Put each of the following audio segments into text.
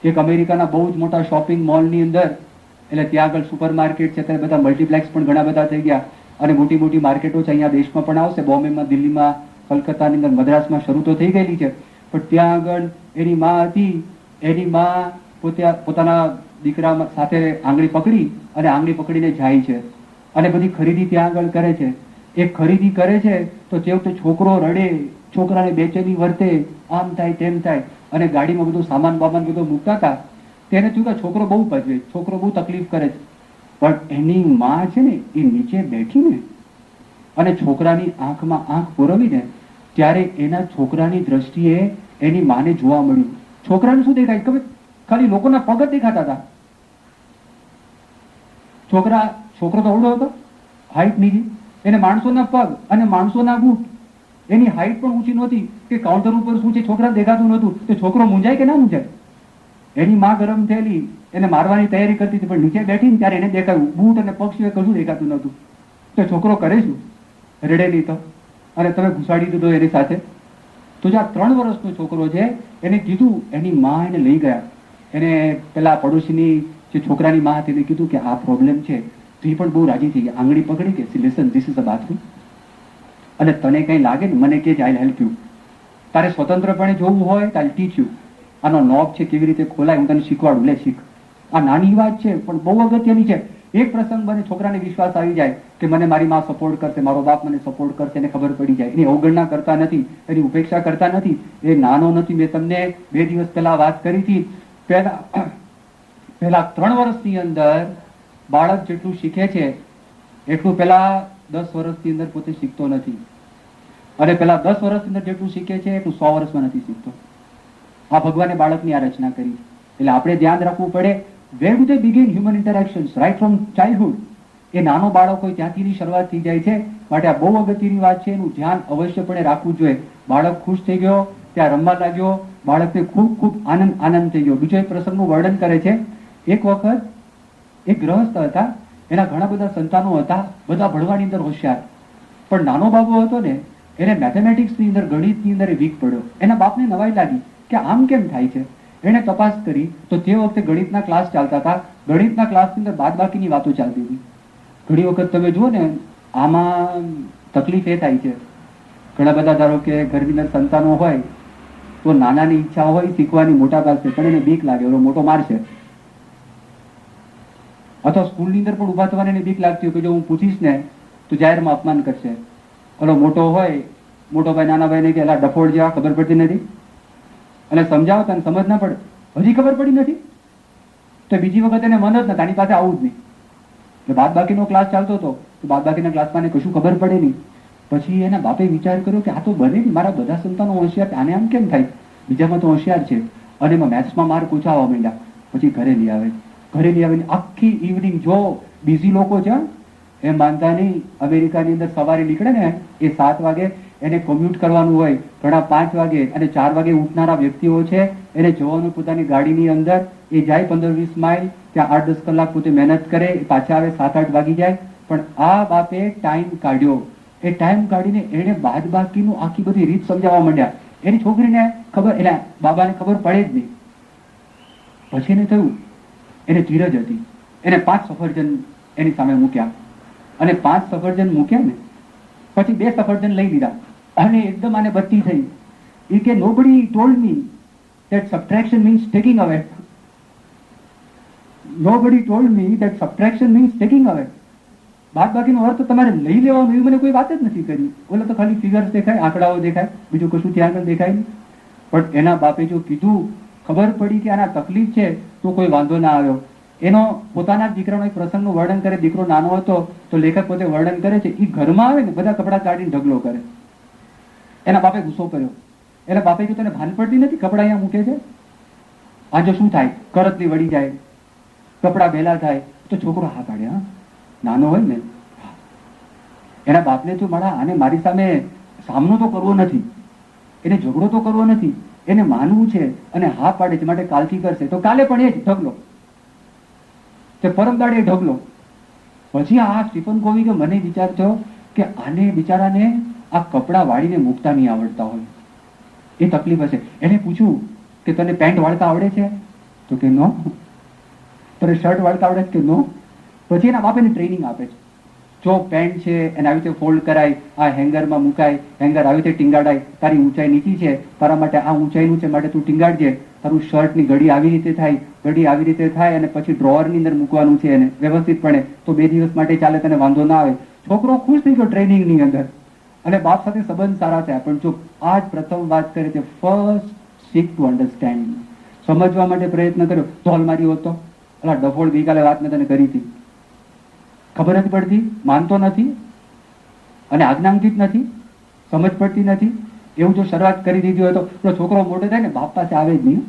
એક અમેરિકાના બહુ જ મોટા શોપિંગ મોલની અંદર, એટલે ત્યાં આગળ સુપર માર્કેટ છે, ત્યારે બધા મલ્ટીપ્લેક્સ પણ ઘણા બધા થઈ ગયા, અને મોટી મોટી માર્કેટો છે, અહીંયા દેશમાં પણ આવશે, બોમ્બેમાં, દિલ્હીમાં, કલકત્તાની અંદર, મદ્રાસમાં શરૂ તો થઈ ગયેલી છે. પણ ત્યાં આગળ એની માં હતી, એની માં પોતાના દીકરા સાથે આંગળી પકડી અને આંગળી પકડીને જાય છે અને બધી ખરીદી ત્યાં આગળ કરે છે. એ ખરીદી કરે છે તો તે વખતે છોકરો રડે, છોકરાને બેચેની વર્તે, આમ થાય તેમ થાય, અને ગાડીમાં બધું સામાન બામાન બધું મૂકતા હતા. તેને થયું કે છોકરો બહુ ભજવે, છોકરો બહુ તકલીફ કરે છે. પણ એની માં છે ને એ નીચે બેઠીને અને છોકરાની આંખમાં આંખ પુરવીને, ત્યારે એના છોકરાની દ્રષ્ટિએ એની માને જોવા મળ્યું. છોકરાને શું દેખાય ખબર? ખાલી લોકોના પગ જ દેખાતા હતા. છોકરો તો અવળો હતો, હાઈટ નીચી, એને માણસોના પગ અને માણસોના બૂટ, એની હાઈટ પણ ઊંચી નહોતી કે કાઉન્ટર ઉપર શું છે છોકરા દેખાતું નહોતું. તો છોકરો મૂંઝાય કે ના મૂંઝાય? એની માં ગરમ થયેલી, એને મારવાની તૈયારી કરતી હતી, પણ નીચે બેઠી ને ત્યારે એને દેખાયું બૂટ અને પગ સિવાય કશું દેખાતું નહોતું. તો છોકરો કરે શું? રડે નહીં તો, અને તમે ઘુસાડી દીધો એની સાથે. તો જે આ 3 વર્ષનો છોકરો છે એને કીધું, એની માં એને લઈ ગયા, એને પેલા પડોશીની જે છોકરાની માં હતી એને કીધું કે આ પ્રોબ્લેમ છે. તો એ પણ બહુ રાજી થઈ ગયા, આંગળી પકડી કે listen, this is a bathroom, અને તને કઈ લાગે ને મને કે આઈ હેલ્પ યુ, તારે સ્વતંત્રપણે જોવું હોય તો આઈ ટીચ યુ, આનો નોબ છે કેવી રીતે ખોલાય હું તને શીખવાડું, લે શીખ. આ નાની વાત છે પણ બહુ અગત્યની છે. એક પ્રસંગ બને, છોકરાને વિશ્વાસ આવી જાય કે મને મારી માં સપોર્ટ કરશે, મારો બાપ મને સપોર્ટ કરશે, એને ખબર પડી જાય. એની અવગણના કરતા નથી, એની ઉપેક્ષા કરતા નથી. એ નાનો નથી. મેં તમને 2 દિવસ પહેલા વાત કરી હતી. પહેલા 3 વર્ષની અંદર બાળક જેટલું શીખે છે એટલું પેલા 10 વર્ષની અંદર પોતે શીખતો નથી, અને પેલા 10 વર્ષની અંદર જેટલું શીખે છે એટલું 100 વર્ષમાં નથી શીખતો. આ ભગવાને બાળકની આ રચના કરી. એટલે આપણે ધ્યાન રાખવું પડે. Where do they begin human interactions? Right from childhood. એ નાનો બાળક હોય ત્યાંથી શરૂઆત થઈ જાય છે. માટે આ બહુ અગત્યની વાત છે, એનું ધ્યાન અવશ્યપણે રાખવું જોઈએ. બાળક ખુશ થઈ ગયો, ત્યાં રમવા લાગ્યો, બાળકને ખૂબ ખૂબ આનંદ થઈ ગયો. બીજો એક પ્રસંગનું વર્ણન કરે છે. એક વખત એક ગૃહસ્થ હતા, એના ઘણા બધા સંતાનો હતા, બધા ભણવાની અંદર હોશિયાર, પણ નાનો બાબો હતો ને એને મેથેમેટિક્સની અંદર, ગણિતની અંદર વીક પડ્યો. એના બાપને નવાઈ લાગી કે આમ કેમ થાય છે. એને તપાસ કરી તો તે વખતે ગણિતના ક્લાસ ચાલતા હતા. ગણિતના ક્લાસની અંદર બાદબાકીની વાતો ચાલતી હતી. ઘણી વખત તમે જુઓ ને આમાં તકલીફ એ થાય છે, ઘણા બધા ધારો કે ઘરની અંદર સંતાનો હોય તો નાનાની ઈચ્છા હોય શીખવાની મોટા પાસે, પણ એને બીક લાગે ઓલો મોટો મારશે, અથવા સ્કૂલની અંદર પણ ઉભા થવાની બીક લાગતી હોય કે જો હું પૂછીશ ને તો જાહેરમાં અપમાન કરશે. ઓલો મોટો હોય, મોટો ભાઈ નાના ભાઈને કે એલા ડફોડ જેવા, ખબર પડતી નથી, અને સમજાવો તને સમજ ના પડે, હજી ખબર પડી નથી, તો બીજી વખત એને મન જ નથી, આની પાસે આવું જ નહીં. એટલે બાદબાકીનો ક્લાસ ચાલતો હતો, તો બાદબાકીના ક્લાસમાં કશું ખબર પડે નહીં. પછી એના બાપે વિચાર કર્યો કે આ તો બને નહીં, મારા બધા સંતાનો હોશિયાર, આને આમ કેમ થાય, બીજામાં તો હોશિયાર છે, અને એમાં મેથ્સમાં માર્ક ઓછા આવવા માંડ્યા. પછી ઘરે લઈ આવે. ઘરે લઈ આવીને આખી ઇવનિંગ, જો બિઝી લોકો છે એમ માનતા નહીં, અમેરિકાની અંદર સવારે નીકળે ને એ 7 વાગે, એને કોમ્યુટ કરવાનું હોય, ઘણા 5 વાગે અને 4 વાગે ઉઠનારા વ્યક્તિઓ છે, એને જવાનું પોતાની ગાડીની અંદર, એ જાય 15-20 માઇલ, ત્યાં 8-10 કલાક પોતે મહેનત કરે, પાછા આવે 7-8 વાગી જાય. પણ આ બાપે ટાઈમ કાઢ્યો. એ ટાઈમ કાઢીને એને બાદબાકીનું આખી બધી રીત સમજાવવા માંડ્યા. એની છોકરીને ખબર, એટલે બાબાને ખબર પડે જ નહીં. પછી એને થયું, એને ધીરજ હતી, એને 5 સફરજન એની સામે મૂક્યા, અને 5 સફરજન મૂક્યા ને પછી 2 સફરજન લઈ લીધા, અને એકદમ આને બત્તી થઈ. એ કે nobody told me that subtraction means taking away. Nobody told me that subtraction means taking away. બાદબાકીનો અર્થ તમારે લઈ લેવાનો, એવું મને કોઈ વાત જ નથી કરી. ઓલા તો ખાલી ફિગર્સ દેખાય, આંકડાઓ દેખાય, બીજું કશું ત્યાં આગળ દેખાય નહીં. પણ એના બાપે જો કીધું, ખબર પડી કે આના તકલીફ છે, તો કોઈ વાંધો ના આવ્યો. એનો પોતાના દીકરાનો એક પ્રસંગનું વર્ણન કરે. દીકરો નાનો હતો તો લેખક પોતે વર્ણન કરે છે, એ ઘરમાં આવે ને બધા કપડા કાઢીને ઢગલો કરે. એના બાપે ગુસ્સો કર્યો. એના બાપે કીધું તને ભાન પડતી નથી, કપડા અહીંયા મૂકે છે, આજે શું થાય, કરતલી વળી જાય, કપડા ભેલા થાય. તો છોકરો હા પાડે, હા નાનો હોય ને. એના બાપને તો આને મારી સામે સામનો તો કરવો નથી, એને ઝઘડો તો કરવો નથી, એને માનવું છે, અને હા પાડે છે, માટે કાલથી કરશે. તો કાલે પણ એ જ ઢગલો, તે પરમ દાડે ઢગલો. પછી આ સ્ટીફન કોવી કે મને વિચાર થયો કે આને બિચારાને આ કપડા વાળીને મૂકતા નહીં આવડતા હોય, એ તકલીફ હશે. એને પૂછ્યું કે તને પેન્ટ વાળતા આવડે છે? તો કે નો. તને શર્ટ વાળતા આવડે કે નો. પછી એના બાપ એને ટ્રેનિંગ આપે છે. જો પેન્ટ છે એને આવી રીતે ફોલ્ડ કરાય, આ હેંગરમાં મુકાય, હેંગર આવી રીતે ટીંગાડાય, તારી ઊંચાઈ નીચી છે, તારા માટે આ ઊંચાઈનું છે માટે તું ટીંગાડજે, તારું શર્ટની ઘડી આવી રીતે થાય, ઘડી આવી રીતે થાય, અને પછી ડ્રોવરની અંદર મૂકવાનું છે એને વ્યવસ્થિતપણે, તો 2 દિવસ માટે ચાલે, તને વાંધો ના આવે. છોકરો ખુશ થઈ ગયો ટ્રેનિંગની અંદર, અને બાપ સાથે સંબંધ સારા થયા. પણ જો આ જ પ્રથમ વાત કરે છે, ફર્સ્ટ સીક ટુ અન્ડરસ્ટેન્ડ, સમજવા માટે પ્રયત્ન કર્યો. ધોલ મારી હોત તો, અલા ડફોળ ગઈકાલે વાત મેં તને કરી હતી, ખબર નથી પડતી, માનતો નથી, અને આજ્ઞાંકિત નથી, સમજ પડતી નથી, એવું જો શરૂઆત કરી દીધી હોય તો પેલો છોકરો મોટો થાય ને બાપ પાસે આવે જ નહીં,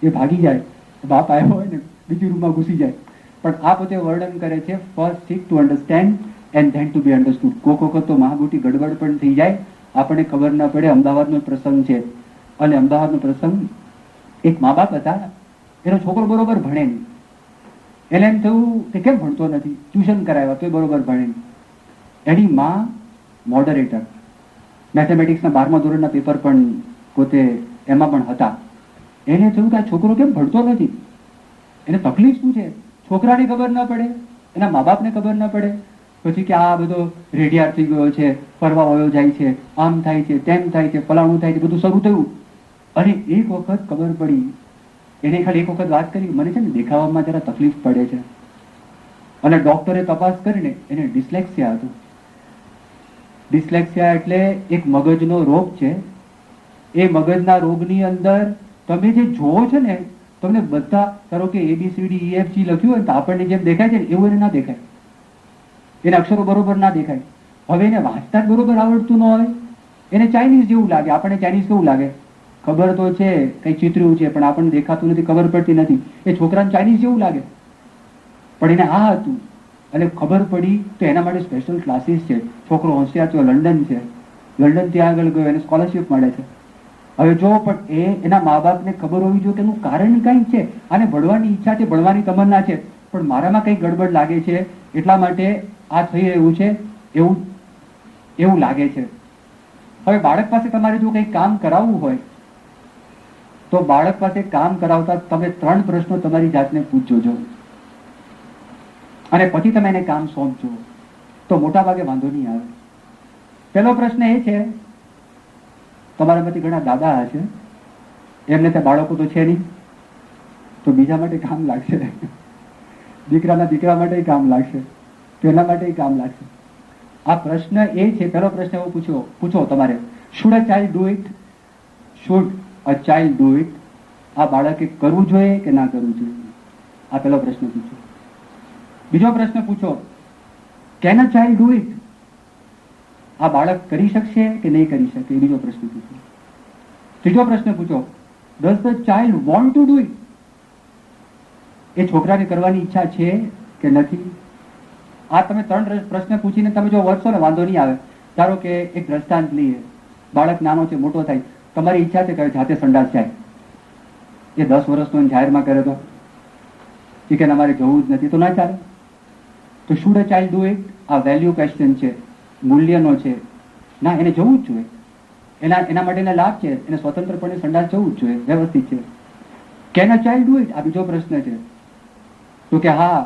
એ ભાગી જાય. બાપ આવ્યો હોય ને બીજી રૂમમાં ઘૂસી જાય. પણ આ પોતે વર્ણન કરે છે, first seek to understand and then to be understood. કોક વખત તો મહાગોટી ગડબડ પણ થઈ જાય, આપણને ખબર ના પડે. અમદાવાદનો પ્રસંગ છે, અને અમદાવાદનો પ્રસંગ, એક મા બાપ હતા, એનો છોકરો બરોબર ભણે નહીં. એને એમ થયું કે કેમ ભણતો નથી, ટ્યુશન કરાવ્યા તોય બરોબર ભણે નહીં. એની માં મોડરેટર, મેથેમેટિક્સના 12મા ધોરણના પેપર પણ પોતે એમાં પણ હતા. એને થયું કે આ છોકરો કેમ ભણતો નથી, એને તકલીફ શું છે. છોકરાને ખબર ના પડે, એના મા બાપને ખબર ના પડે. પછી કે આ બધો રેડિયાર થઈ ગયો છે, ફરવા વયો જાય છે, આમ થાય છે, તેમ થાય છે, ફલાણું થાય છે, બધું શરૂ થયું. અને એક વખત ખબર પડી, એને ખાલી એક વખત વાત કરી, મને છે ને દેખાવામાં જરા તકલીફ પડે છે. અને ડોક્ટરે તપાસ કરીને એને ડિસ્લેક્સિયા હતું. ડિસ્લેક્સિયા એટલે એક મગજનો રોગ છે. એ મગજના રોગની અંદર તમે જે જોવો છો ને, તમને બધા, ધારો કે ABCDEFG લખ્યું હોય તો આપણને જેમ દેખાય છે ને એવું એને ના દેખાય, એને અક્ષરો બરોબર ના દેખાય. હવે એને વાંચતા જ બરોબર આવડતું ન હોય, એને ચાઇનીઝ જેવું લાગે. આપણને ચાઇનીઝ કેવું લાગે, ખબર તો છે કઈ ચિત્ર્યું છે પણ આપણને દેખાતું નથી, ખબર પડતી નથી. એ છોકરાને ચાઇનીઝ જેવું લાગે, પણ એને આ હતું. અને ખબર પડી તો એના માટે સ્પેશિયલ ક્લાસીસ છે. છોકરો હોશિયાર તો લંડન છે, લંડન ત્યાં આગળ ગયો, એને સ્કોલરશિપ મળે છે. હવે જો પણ એના મા બાપને ખબર હોવી જોઈએ કે એનું કારણ કંઈક છે, આને ભણવાની ઈચ્છા છે, ભણવાની તમન્ના છે, પણ મારામાં કંઈક ગડબડ લાગે છે, એટલા માટે આ થઈ રહ્યું છે, એવું લાગે છે. હવે બાળક પાસે તમારે જો કંઈક કામ કરાવવું હોય તો બાળક પાસે કામ કરાવતા તમે 3 પ્રશ્નો તમારી જાતને પૂછજો છો, અને પછી તમે એને કામ સોંપજો, તો મોટા ભાગે વાંધો નહીં આવે. પહેલો પ્રશ્ન એ છે, તમારામાંથી ઘણા દાદા હશે, એમને ત્યાં બાળકો તો છે નહીં, તો બીજા માટે કામ લાગશે, દીકરાના દીકરા માટે કામ લાગશે, પેલા માટે કામ લાગશે. આ પ્રશ્ન એ છે, પહેલો પ્રશ્ન એવો પૂછો તમારે, should a child do it, should a child do it, આ બાળકે કરવું જોઈએ કે ના કરવું જોઈએ, આ પહેલો પ્રશ્ન પૂછો. બીજો પ્રશ્ન પૂછો, can a child do it, આ બાળક કરી શકશે કે નહીં કરી શકે, એ બીજો પ્રશ્ન પૂછો. ત્રીજો પ્રશ્ન પૂછો, does the child want to do it, એ છોકરાને કરવાની ઈચ્છા છે કે નથી. આ તમે 3 પ્રશ્ન પૂછીને તમે જો વર્તશો ને વાંધો નહીં આવે. ધારો કે એક દ્રષ્ટાંત લઈએ, બાળક નાનો છે, મોટો થાય, તમારી ઈચ્છા છે કે જાતે સંડાસ જાય, એ 10 વર્ષનો જાહેરમાં કરે તો એ કે અમારે જવું જ નથી, તો ના ચાલે. તો should a child do it, આ વેલ્યુ ક્વેશ્ચન છે, મૂલ્યનો છે. ના, એને જવું જ જોઈએ, એના માટેના લાભ છે, એને સ્વતંત્રપણે સંડાસ જવું જ જોઈએ, વ્યવસ્થિત છે. Can a child do it, આ બીજો પ્રશ્ન છે. તો કે હા,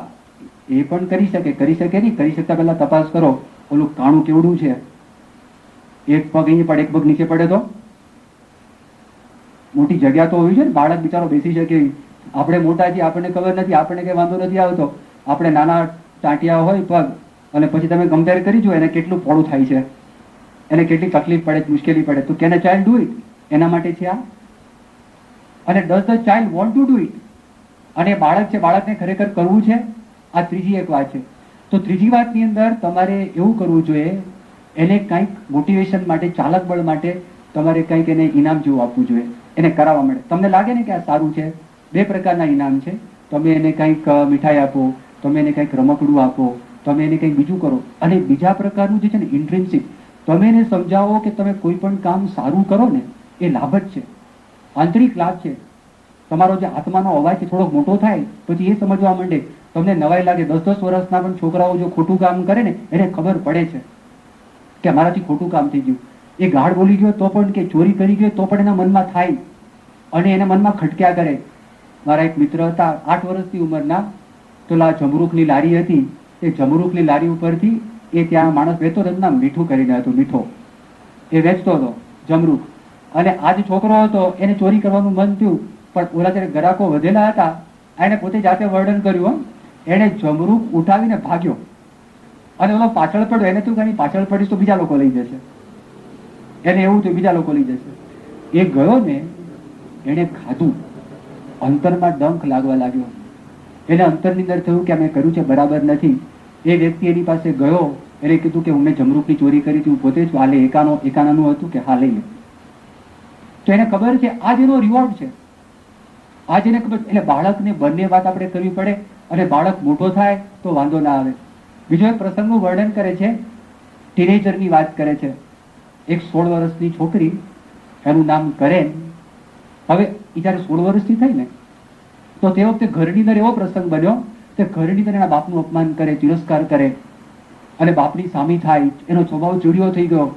એ પણ કરી શકે નહીં, કરી શકતા પહેલા તપાસ કરો, ઓલું કાણું કેવડું છે, એક પગ અહીં પડે, એક પગ નીચે પડે તો મોટી જગ્યા તો હોવી જોઈએ ને, બાળક બિચારો બેસી શકે. આપણે મોટા છીએ, આપણને ખબર નથી, આપણને કઈ વાંધો નથી આવતો. આપણે નાના ટાંટિયા હોય પગ, અને પછી તમે કમ્પેર કરી જો એને કેટલું પોળું થાય છે, એને કેટલી તકલીફ પડે, મુશ્કેલી પડે. તો can a child do it, એના માટે છે આ. અને does the child want to do it, અને બાળક છે, બાળકને ખરેખર કરવું છે, આ ત્રીજી એક વાત છે. તો ત્રીજી વાતની અંદર તમારે એવું કરવું જોઈએ, એને કંઈક મોટિવેશન માટે, ચાલક બળ માટે તમારે કંઈક એને ઇનામ જેવું આપવું જોઈએ, એને કરાવવા માટે. તમને લાગે ને કે આ સારું છે, 2 પ્રકારના ઇનામ છે. તમે એને કંઈક મીઠાઈ આપો, તમે એને કંઈક રમકડું આપો, તમે એને કંઈક બીજું કરો. અને બીજા પ્રકારનું જે છે ને ઇન્ટ્રિન્સિક, તમે એને સમજાવો કે તમે કોઈ પણ કામ સારું કરો ને એ લાભ જ છે, આંતરિક લાભ છે. તમારો જે આત્માનો અવાજ છે થોડોક મોટો થાય પછી એ સમજવા માંડે. તમને નવાઈ લાગે, 10-10 વર્ષના પણ છોકરાઓ જો ખોટું કામ કરે ને એને ખબર પડે છે કે મારાથી ખોટું કામ થઈ ગયું. એ ગાળ બોલી ગયો તો પણ, કે ચોરી કરી ગયો તો પણ એના મનમાં થાય, અને એના મનમાં ખટક્યા કરે. મારા એક મિત્ર હતા 8 વર્ષની ઉંમરના, તો જમરૂખની લારી હતી, એ જમરૂખની લારી ઉપરથી એ ત્યાં માણસ વેચતો હતો, ના મીઠું કરીને હતું, મીઠો એ વેચતો હતો જમરૂખ. અને આ જે છોકરો હતો એને ચોરી કરવાનું મન થયું, પણ ઓલા જ્યારે ગ્રાહકો વધેલા હતા એને પોતે જાતે વર્ણન કર્યું, એને જમરૂખ ઉઠાવીને ભાગ્યો અને ઓલો પાછળ પડ્યો. એને તું કઈ પાછળ પડીશ તો બીજા લોકો લઈ જશે, એને એવું થયું બીજા લોકો લઈ જશે. એ ગયો ને, એને ખાધું, અંતરમાં ડંખ લાગવા લાગ્યો. એને અંતરની અંદર થયું કે મેં કર્યું છે બરાબર નથી. એ વ્યક્તિ એની પાસે ગયો, એને કીધું કે મેં જમરૂખની ચોરી કરી હતી, હું પોતે જ હાલે એકાનાનું હતું કે હા લઈ લે. તો એને ખબર છે આ જેનો રિવોર્ડ છે, આ જેને ખબર. એટલે બાળકને બંને વાત આપણે કરવી પડે, અને બાળક મોટો થાય તો વાંધો ના આવે. બીજો એક પ્રસંગનું વર્ણન કરે છે, ટીનેજરની વાત કરે છે. એક 16 વર્ષની છોકરી, એનું નામ કરેન. હવે એ જયારે 16 વર્ષની થઈ ને, તો તે વખતે ઘરની અંદર એવો પ્રસંગ બન્યો કે ઘરની અંદર એના બાપનું અપમાન કરે, તિરસ્કાર કરે, અને બાપની સામી થાય. એનો સ્વભાવ ચીડિયો થઈ ગયો.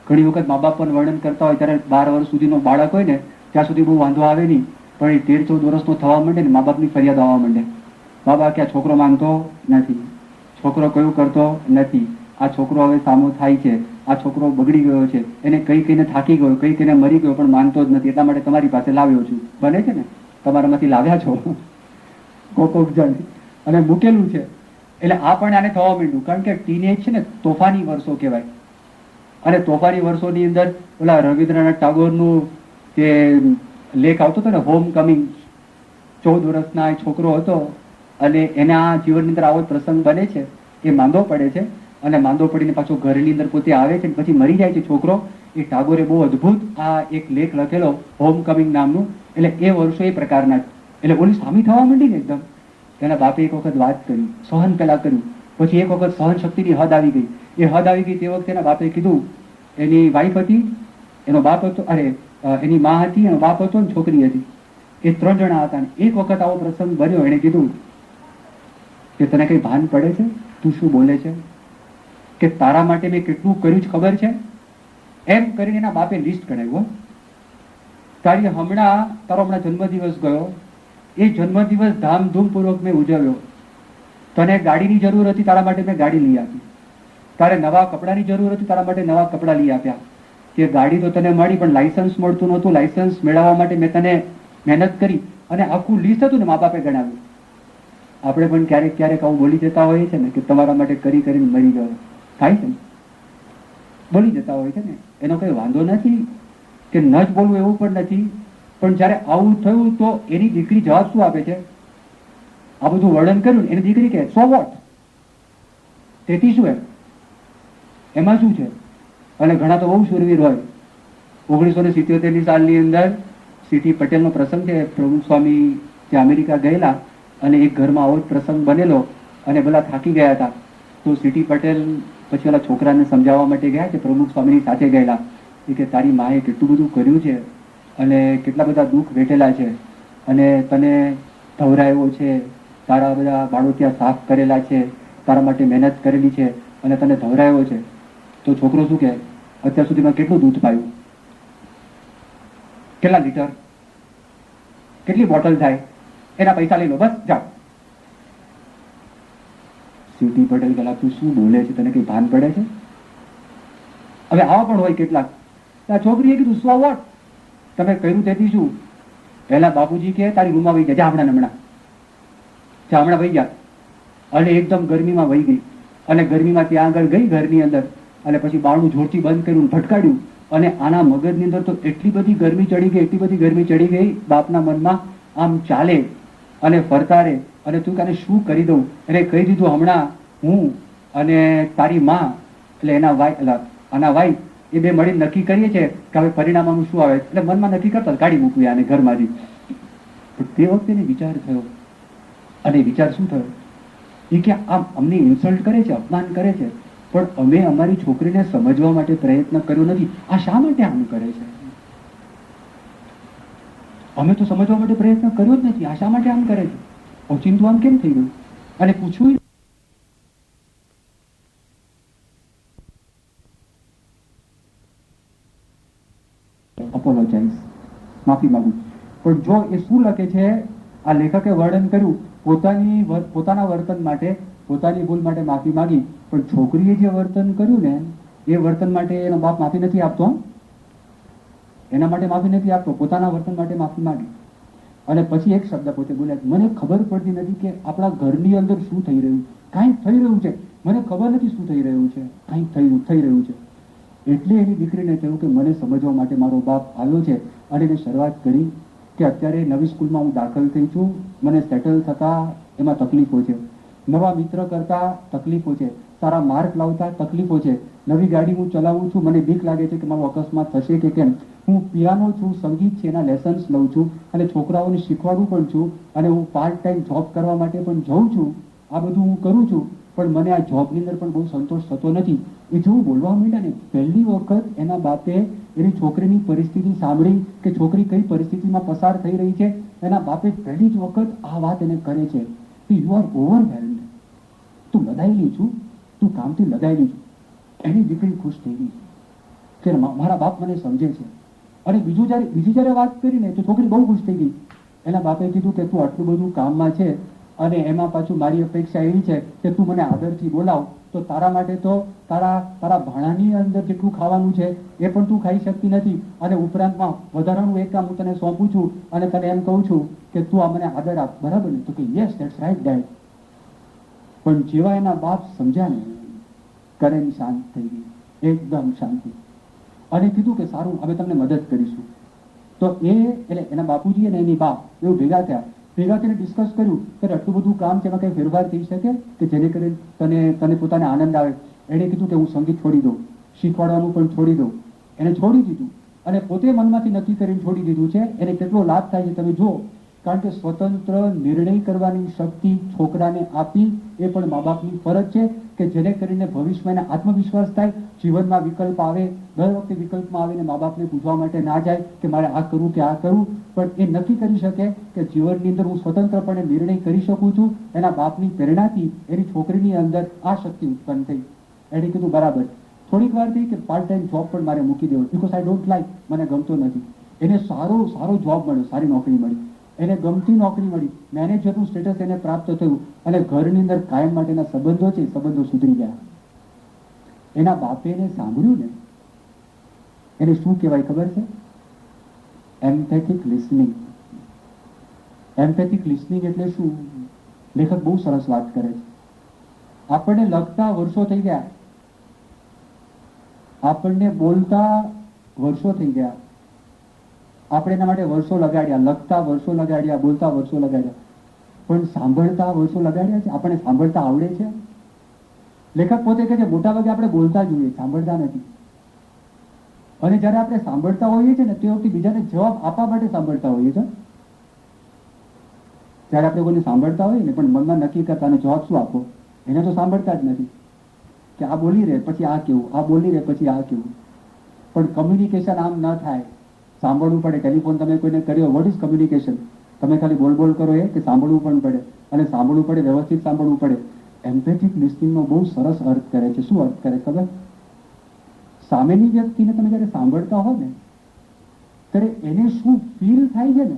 ઘણી વખત મા બાપ પણ વર્ણન કરતા હોય ત્યારે 12 વર્ષ સુધીનો બાળક હોય ને ત્યાં સુધી બહુ વાંધો આવે નહીં, પણ એ 13-14 વર્ષનો થવા માંડે ને મા બાપની ફરિયાદ આવવા માંડે. મા બાપ કે આ છોકરો માનતો નથી, છોકરો કયું કરતો નથી, આ છોકરો હવે સામો થાય છે, આ છોકરો બગડી ગયો છે, એને કઈ કઈને થાકી ગયો, કઈ કઈને મરી ગયો, પણ માનતો જ નથી, એટલા માટે તમારી પાસે લાવ્યો છું. બને છે ને, તમારામાંથી લાવ્યા છો કોક જણ અને મૂકેલું છે. એટલે આ પણ આને થવા માંડ્યું, કારણ કે ટીનેજ છે ને તોફાની વર્ષો કહેવાય. અને તોફાની વર્ષોની અંદર ઓલા રવિન્દ્રનાથ ટાગોરનું જે લેખ આવતો હતો ને, હોમ કમિંગ, 14 વર્ષના છોકરો હતો અને એના જીવનની અંદર આવો પ્રસંગ બને છે. એ માંદો પડે છે અને માંદો પડીને પાછો ઘરની અંદર પોતે આવે છે, પછી મરી જાય છે છોકરો. એ ટાગોરે બહુ અદભુત આ એક લેખ લખેલો, હોમ કમિંગ નામનું. એટલે એ વર્ષો એ પ્રકારના. એટલે ઓલી સામી થવા માંડી ને એકદમ. એના બાપે એક વખત વાત કરી, સહન પેલા કર્યું, પછી એક વખત સહન શક્તિની હદ આવી ગઈ. એ હદ આવી ગઈ તે વખતે એના બાપે કીધું, એની વાઈફ હતી, એનો બાપ હતો, એની માં હતી, એનો બાપ હતો ને છોકરી હતી, એ 3 જણા હતા. એક વખત આવો પ્રસંગ બન્યો, એને કીધું કે તને કઈ ભાન પડે છે, તું શું બોલે છે, કે તારા માટે મેં કેટલું કર્યું છે ખબર છે? એમ કરીને એના બાપે લિસ્ટ કઢાવ્યું. તારો હમણાં જન્મદિવસ ગયો, એ જન્મદિવસ ધામધૂમપૂર્વક મેં ઉજવ્યો. તને ગાડીની જરૂર હતી, તારા માટે મેં ગાડી લઈ આપી. તારે નવા કપડાની જરૂર હતી, તારા માટે નવા કપડા લઈ આપ્યા. કે ગાડી તો તને મળી, પણ લાયસન્સ મળતું નહોતું. લાયસન્સ મેળવવા માટે મેં તને મહેનત કરી, અને આખું લિસ્ટ હતું ને મા બાપે ગણાવ્યું. આપણે પણ ક્યારેક ક્યારેક આવું બોલી જતા હોઈએ છે ને કે તમારા માટે કરી કરીને મરી ગયો, થાય છે ને, બોલી જતા હોય છે ને. એનો કઈ વાંધો નથી કે ન જ બોલવું એવું પણ નથી, પણ જયારે આવું થયું તો એની દીકરી જવાબ શું આપે છે? આ બધું વર્ણન કર્યું, એની દીકરી કે સો વોટ, તેથી શું એમાં શું છે? અને ઘણા તો બહુ શૂરવીર હોય. 1977ની સાલની અંદર સીટી પટેલનો પ્રસંગ છે. પ્રમુખ સ્વામી જે અમેરિકા ગયેલા અને એક ઘરમાં આવો જ પ્રસંગ બનેલો અને બધા થાકી ગયા હતા. તો સીટી પટેલ પછી ઓલા છોકરાને સમજાવવા માટે ગયા કે પ્રમુખ સ્વામીની સાથે ગયેલા, કે તારી માએ કેટલું બધું કર્યું છે અને કેટલા બધા દુઃખ વેઠેલા છે, અને તને ધવરાયો છે, તારા બધા બાળો ત્યાં સાફ કરેલા છે, તારા માટે મહેનત કરેલી છે અને તને ધવરાયો છે. તો છોકરો શું કહે, અત્યાર સુધીમાં કેટલું દૂધ પાયું, કેટલા લીટર, કેટલી બોટલ થાય, એના પૈસા લઈ લો, બસ જાઓ. સીટી પટેલ કલા તું શું બોલે છે, તને કઈ ભાન પડે છે? હવે આવા પણ હોય કેટલાક. આ છોકરીએ કીધું સો વોટ, તમે કહ્યું તેથી શું? પહેલા બાપુજી કે તારી રૂમમાં વહી ગયા, હમણાં વહી ગયા. અને એકદમ ગરમીમાં વહી ગઈ, અને ગરમીમાં ત્યાં આગળ ગઈ ઘરની અંદર, અને પછી બારણું જોરથી બંધ કર્યું, ભટકાડ્યું. અને આના મગજની અંદર તો એટલી બધી ગરમી ચડી ગઈ, બાપના મનમાં આમ ચાલે અને ફરતારે, અને તું કાને શું કરી દઉં. એને કહી દીધું, હમણાં હું અને તારી માં, એટલે આના વાઈફ, એ બે મળીને નક્કી કરીએ છીએ કે હવે પરિણામમાં શું આવે. એટલે મનમાં નક્કી કરતા કાઢી મૂકવી આને ઘરમાંથી. પણ તે વખતે એને વિચાર થયો, અને વિચાર શું થયો, એ કે આમ અમને ઇન્સલ્ટ કરે છે, અપમાન કરે છે, પણ અમે અમારી છોકરીને સમજવા માટે પ્રયત્ન કર્યો નથી. આ શા માટે આમ કરે છે? અમે તો સમજવા માટે પ્રયત્ન કર્યો જ નથી, આ શા માટે આમ કરે છે? ઓચિંતું આમ કેમ થઈ ગયું? અને પૂછ્યું, અપોલોજાઇઝ, માફી માંગુ. પણ જો એ શું લખે છે આ લેખકે વર્ણન કર્યું પોતાના વર્તન માટે, પોતાની ભૂલ માટે માફી માંગી, પણ છોકરીએ જે વર્તન કર્યું ને એ વર્તન માટે એનો બાપ માફી નથી આપતો. એના માટે માફી નથી આપતો, પોતાના વર્તન માટે માફી માંગી. અને પછી એક શબ્દ પોતે બોલ્યા, મને ખબર પડતી નથી કે આપણા ઘરની અંદર શું થઈ રહ્યું, કાંઈક થઈ રહ્યું છે, મને ખબર નથી શું થઈ રહ્યું છે, કાંઈક થઈ રહ્યું છે. એટલે એની દીકરીને કહ્યું કે મને સમજવા માટે મારો બાપ આવ્યો છે. અને એને શરૂઆત કરી કે અત્યારે નવી સ્કૂલમાં હું દાખલ થઈ છું, મને સેટલ થતા એમાં તકલીફો છે, નવા મિત્ર કરતા તકલીફો છે, સારા માર્ક લાવતા તકલીફો છે, નવી ગાડી હું ચલાવું છું, મને બીક લાગે છે કે મારો અકસ્માત થશે કે કેમ. હું પિયાનો છું, સંગીત છે, એના લેસન્સ લઉં છું અને છોકરાઓને શીખવાડું પણ છું, અને હું પાર્ટ ટાઈમ જોબ કરવા માટે પણ જાઉં છું. આ બધું હું કરું છું, પણ મને આ જોબની અંદર પણ બહુ સંતોષ થતો નથી. એ જેવું બોલવા માંડ્યા ને, પહેલી વખત એના બાપે એની છોકરીની પરિસ્થિતિ સાંભળી કે છોકરી કઈ પરિસ્થિતિમાં પસાર થઈ રહી છે. એના બાપે પહેલી જ વખત આ વાત એને કરે છે કે યુ આર ઓવરવેલ્ડ, તું લદાયેલી છું, તું કામથી લદાયેલી છું. એની દીકરી ખુશ થઈ ગઈ કે મારા બાપ મને સમજે છે. અને બીજી જયારે વાત કરીને તો છોકરી બહુ ખુશ થઈ ગઈ. એના બાપે કીધું કે તું આટલું બધું કામમાં છે અને એમાં પાછું મારી અપેક્ષા એવી છે કે તું મને આદરથી બોલાવ, તો તારા માટે તો તારા ભાણાની અંદર જેટલું ખાવાનું છે એ પણ તું ખાઈ શકતી નથી, અને ઉપરાંતમાં વધારાનું એક કામ હું તને સોંપું છું અને તને એમ કહું છું કે તું આ મને આદર આપ, બરાબર ને? તો કે યસ, ધેટ્સ રાઈટ ડેડ. પણ જેવા એના બાપ સમજ્યા ને, કરેન શાંત થઈ ગઈ, એકદમ શાંતિ. અને કીધું કે સારું, અમે તમને મદદ કરીશું. તો એટલે એના બાપુજી અને એની બા એવું ભેગા થઈને ડિસ્કસ કર્યું કે આટલું બધું કામ છે, એમાં કઈ ફેરફાર થઈ શકે કે જેને કરીને તને પોતાને આનંદ આવે. એણે કીધું કે હું સંગીત છોડી દઉં, શીખવાડવાનું પણ છોડી દઉં. એને છોડી દીધું અને પોતે મનમાંથી નક્કી કરીને છોડી દીધું છે. એને કેટલો લાભ થાય છે તમે જુઓ, કારણ કે સ્વતંત્ર નિર્ણય કરવાની શક્તિ છોકરાને આપી એ પણ મા બાપની ફરજ છે કે જેને કરીને ભવિષ્યમાં એને આત્મવિશ્વાસ થાય, જીવનમાં વિકલ્પ આવે, દર વખતે વિકલ્પમાં આવીને મા બાપને પૂછવા માટે ના જાય કે મારે આ કરવું કે આ કરવું, પણ એ નક્કી કરી શકે કે જીવનની અંદર હું સ્વતંત્રપણે નિર્ણય કરી શકું છું. એના બાપની પ્રેરણાથી એની છોકરીની અંદર આ શક્તિ ઉત્પન્ન થઈ. એણે કીધું બરાબર, થોડીક વાર થઈ કે પાર્ટ ટાઈમ જોબ પણ મારે મૂકી દેવો, બીકોઝ આઈ ડોન્ટ લાઈક, મને ગમતો નથી. એને સારો જોબ મળ્યો, સારી નોકરી મળી, એને ગમતી નોકરી મળી, મેનેજરનું સ્ટેટસ એને પ્રાપ્ત થયું અને ઘરની અંદર કાયમ માટેના સંબંધો છે, સંબંધો સુધરી ગયા. એના બાપે એને સાંભળ્યું ને, એને શું કહેવાય ખબર છે? એમ્પેથિક લિસનિંગ. એમ્પેથિક લિસનિંગ એટલે શું? લેખક બહુ સરસ વાત કરે છે. આપણને લખતા વર્ષો થઈ ગયા, આપણને બોલતા વર્ષો થઈ ગયા, આપણે એના માટે વર્ષો લગાડ્યા, લખતા વર્ષો લગાડ્યા, બોલતા વર્ષો લગાડ્યા, પણ સાંભળતા વર્ષો લગાડ્યા છે? આપણને સાંભળતા આવડે છે? લેખક પોતે કહે છે મોટા ભાગે આપણે બોલતા જોઈએ, સાંભળતા નથી. અને જયારે આપણે સાંભળતા હોઈએ છીએ ને તે વખતે બીજાને જવાબ આપવા માટે સાંભળતા હોઈએ છીએ. જયારે આપણે કોઈને સાંભળતા હોઈએ ને પણ મનમાં નક્કી કરતા અને જવાબ શું આપો, એને તો સાંભળતા જ નથી કે આ બોલી રહે પછી આ કેવું, આ બોલી રહે પછી આ કેવું. પણ કમ્યુનિકેશન આમ ન થાય, સાંભળવું પડે. ટેલિફોન તમે કોઈને કર્યો, વોટ ઇઝ કમ્યુનિકેશન? તમે ખાલી બોલ કરો એ કે સાંભળવું પણ પડે, અને સાંભળવું પડે, વ્યવસ્થિત સાંભળવું પડે. એમ્પેથિક લિસનિંગનો બહુ સરસ અર્થ કરે છે. શું અર્થ કરે ખબર? સામેની વ્યક્તિને તમે જયારે સાંભળતા હો ને ત્યારે એને શું ફીલ થાય છે ને,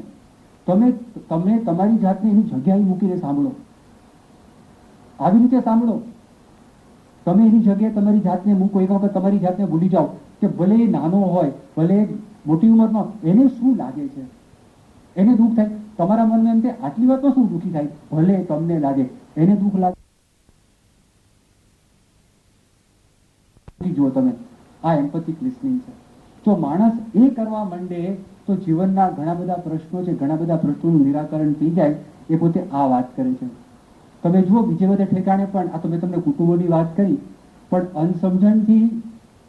તમે તમારી જાતને એની જગ્યાએ મૂકીને સાંભળો. આવી રીતે સાંભળો. તમે એની જગ્યાએ તમારી જાતને મૂકો, એક વખત તમારી જાતને ભૂલી જાઓ કે ભલે એ નાનો હોય, ભલે મોટી ઉંમરનો, એને શું લાગે છે, એને દુઃખ થાય. તમારા મનમાં એમ કે આટલી વાતમાં શું દુઃખી થાય, ભલે તમને લાગે, એને દુઃખ લાગે. જુઓ તમે, આ એમ્પેથિક લિસનિંગ છે. જો માણસ એ કરવા માંડે તો જીવનના ઘણા બધા પ્રશ્નો છે, ઘણા બધા પ્રશ્નોનું નિરાકરણ થઈ જાય. એ પોતે આ વાત કરે છે. તમે જુઓ બીજે બધે ઠેકાણે પણ, આ તો મેં તમને કુટુંબોની વાત કરી, પણ અનસમજણથી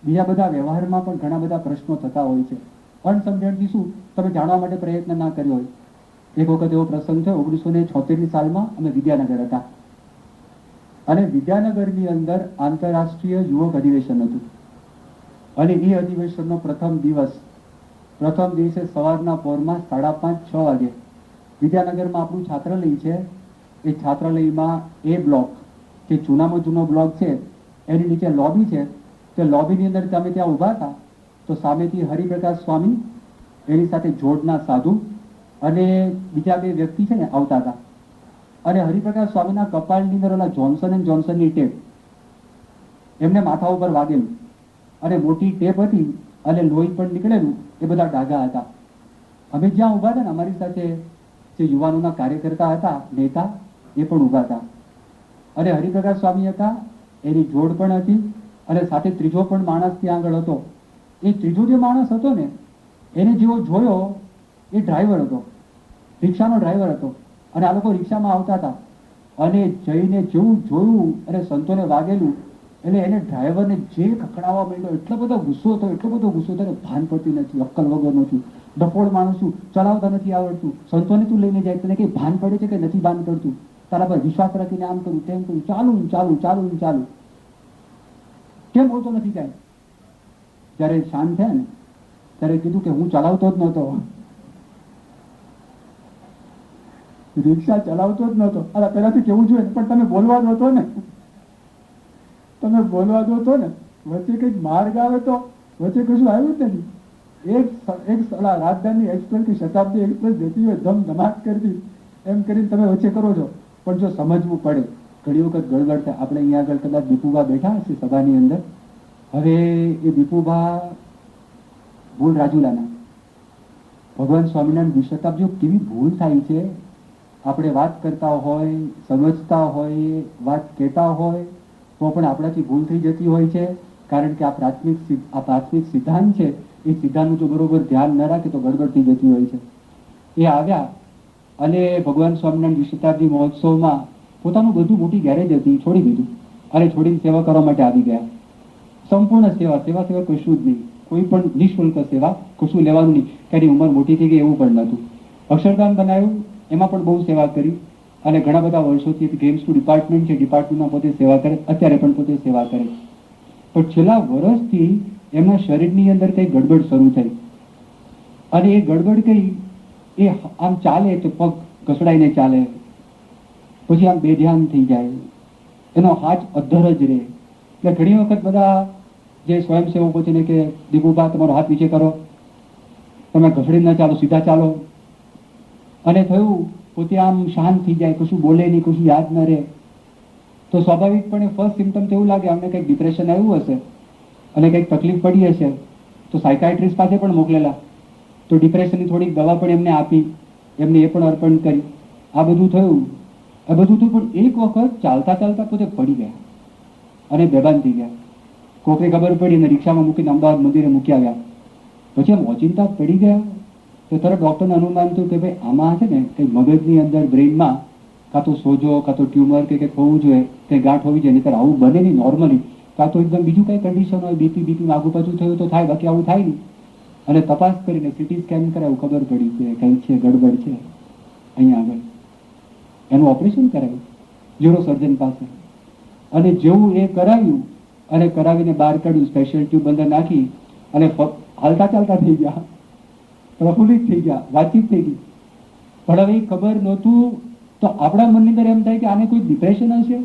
બીજા બધા વ્યવહારમાં પણ ઘણા બધા પ્રશ્નો થતા હોય છે. અનસમજણથી શું, તમે જાણવા માટે પ્રયત્ન ના કર્યો હોય. એક વખત એવો પ્રસંગ થયો, 1976ની સાલમાં અમે વિદ્યાનગર હતા, અને વિદ્યાનગરની અંદર આંતરરાષ્ટ્રીય યુવક અધિવેશન હતું. અને એ અધિવેશનનો પ્રથમ દિવસે સવારના પોરમાં 5:30-6 વાગે વિદ્યાનગરમાં આપણું છાત્રાલય છે, એ છાત્રાલયમાં એ બ્લોક કે જૂનામાં જૂનો બ્લોક છે એની નીચે લોબી છે. તે લોબીની અંદર તમે ત્યાં ઊભા હતા તો સામેથી હરિપ્રકાશ સ્વામી, એની સાથે જોડના સાધુ અને બીજા બે વ્યક્તિ છે ને આવતા હતા, અને હરિપ્રકાશ સ્વામીના કપાળની અંદર ઓલા જોન્સન એન્ડ જોન્સનની ટેપ એમને માથા ઉપર વાગેલું, અને મોટી ટેપ હતી અને લોહી પણ નીકળેલું, એ બધા ડાઘા હતા. અમે જ્યાં ઊભા હતા ને, અમારી સાથે જે યુવાનોના કાર્યકર્તા હતા, નેતા, એ પણ ઊભા હતા. અને હરિપ્રકાશ સ્વામી હતા, એની જોડ પણ હતી, અને સાથે ત્રીજો પણ માણસ ત્યાં આગળ હતો. એ ત્રીજો જે માણસ હતો ને, એને જેવો જોયો એ ડ્રાઈવર હતો, રિક્ષાનો ડ્રાઈવર હતો. અને આ લોકો રિક્ષામાં આવતા હતા, અને જઈને જેવું જોયું અને સંતોને વાગેલું, એટલે એને ડ્રાઈવરને જે ખખડાવવા માંડ્યો, એટલો બધો ગુસ્સો હતો, એટલો બધો ગુસ્સો હતો, ભાન પડતી નથી, અક્કલ વગરનો છું, ડફોડ માણસ છું, ચલાવતા નથી આવડતું, સંતોને તું લઈને જાય, તને કઈ ભાન પડે છે કે નથી ભાન પડતું, તારા પર વિશ્વાસ રાખીને આમ કરું તેમ કરું, ચાલુ ચાલુ ચાલુ ચાલુ, કેમ બોલતો નથી કાંઈ? જયારે શાંત થયા ને ત્યારે કીધું કે હું ચલાવતો જ નહોતો, રિક્ષા ચલાવતો જ નહોતો. અરે પહેલાથી કેવું જોઈએ, પણ તમે બોલવા દો તો ને, તમે બોલવા દો તો ને, વચ્ચે કંઈક માર્ગ આવે તો, વચ્ચે કશું આવ્યું જ નથી. એક રાજધાની એક્સપ્રેસ કે શતાબ્દી એક્સપ્રેસ જતી હોય ધમધમાટ કરતી, એમ કરીને તમે વચ્ચે કરો છો. પણ જો સમજવું પડે, ઘણી વખત ગડબડ થાય. આપણે અહીંયા આગળ કદાચ દીપુભા બેઠા હશે સભાની અંદર, હવે એ દીપુભા ભૂલ રાજુલાના, ભગવાન સ્વામિનારાયણ દ્વિશતાબ્દીઓ કેવી ભૂલ થાય છે. આપણે વાત કરતા હોય, સમજતા હોય, વાત કહેતા હોય તો પણ આપણાથી ભૂલ થઈ જતી હોય છે. કારણ કે આ પ્રાથમિક સિદ્ધાંત છે, એ સિદ્ધાંતનું જો બરોબર ધ્યાન ન રાખે તો ગડબડ થઈ જતી હોય છે. એ આવ્યા અને ભગવાન સ્વામિનારાયણ દ્વિશતાબ્દી મહોત્સવમાં પોતાનું બધું, મોટી ગેરેજ હતી, છોડી દીધું અને છોડીને સેવા કરવા માટે આવી ગયા. સંપૂર્ણ સેવા, સેવા સિવાય કશું જ નહીં, કોઈ પણ નિઃશુલ્ક સેવા, કશું લેવાનું નહીં. એની ઉંમર મોટી થઈ ગઈ એવું પણ નહોતું. અક્ષરધામ બનાવ્યું, એમાં પણ બહુ સેવા કરી, અને ઘણા બધા વર્ષોથી ગેમ્સનું ડિપાર્ટમેન્ટ છે, ડિપાર્ટમેન્ટમાં પોતે સેવા કરે, અત્યારે પણ પોતે સેવા કરે. પણ છેલ્લા વર્ષથી એમના શરીરની અંદર કંઈ ગડબડ શરૂ થઈ, અને એ ગડબડ કઈ, એ આમ ચાલે તો પગ ઘસડાઈને ચાલે, પછી આમ બેધ્યાન થઈ જાય, એનો હાથ અધ્ધર જ રહે. એટલે ઘણી વખત બધા જે સ્વયંસેવકો છે ને કે દીપુભા તમારો હાથ નીચે કરો, તમે ઘસડી ન ચાલો, સીધા ચાલો. અને થયું પોતે આમ શાંત થઈ જાય, કશું બોલે નહીં, કશું યાદ ન રહે, તો સ્વાભાવિકપણે ફર્સ્ટ સિમ્ટમ તો એવું લાગે અમને કંઈક ડિપ્રેશન આવ્યું હશે અને કંઈક તકલીફ પડી હશે. તો સાયકાઇટ્રિસ્ટ પાસે પણ મોકલેલા, તો ડિપ્રેશનની થોડીક દવા પણ એમને આપી, એમને એ પણ અર્પણ કરી. આ બધું થયું, આ બધું થયું, પણ એક વખત ચાલતા ચાલતા પોતે પડી ગયા અને બેભાન થઈ ગયા. કોકને ખબર પડી અને રિક્ષામાં મૂકીને અમદાવાદ મંદિરે મૂકી આવ્યા. પછી આમ ઓચિંતા પડી ગયા તો તરત ડૉક્ટરને અનુમાન થયું કે ભાઈ આમાં છે ને કંઈ મગજની અંદર, બ્રેઇનમાં કાં તો સોજો, કાં તો ટ્યુમર કે કંઈક હોવું જોઈએ, કંઈ ગાંઠ હોવી જોઈએ, નહીં આવું બને નહીં નોર્મલી. કાં તો એકદમ બીજું કંઈ કન્ડિશન હોય, બીપી આગુ પાછું થયું તો થાય, બાકી આવું થાય નહીં. અને તપાસ કરીને સીટી સ્કેન કરાવ્યું, ખબર પડી કે કંઈક છે, ગડબડ છે અહીંયા આગળ. એનું ઓપરેશન કરાવ્યું ન્યુરો સર્જન પાસે, અને જેવું એ કરાવ્યું અને કરાવીને બહાર કાઢ્યું, સ્પેશિયલ ટ્યુબ અંદર નાખી અને હાલતા ચાલતા થઈ ગયા, પ્રફુલ્લિત થઈ ગયા, વાતચીત થઈ ગઈ. પણ હવે ખબર નહોતું, તો આપણા મનની અંદર એમ થાય કે આને કોઈ ડિપ્રેશન હશે,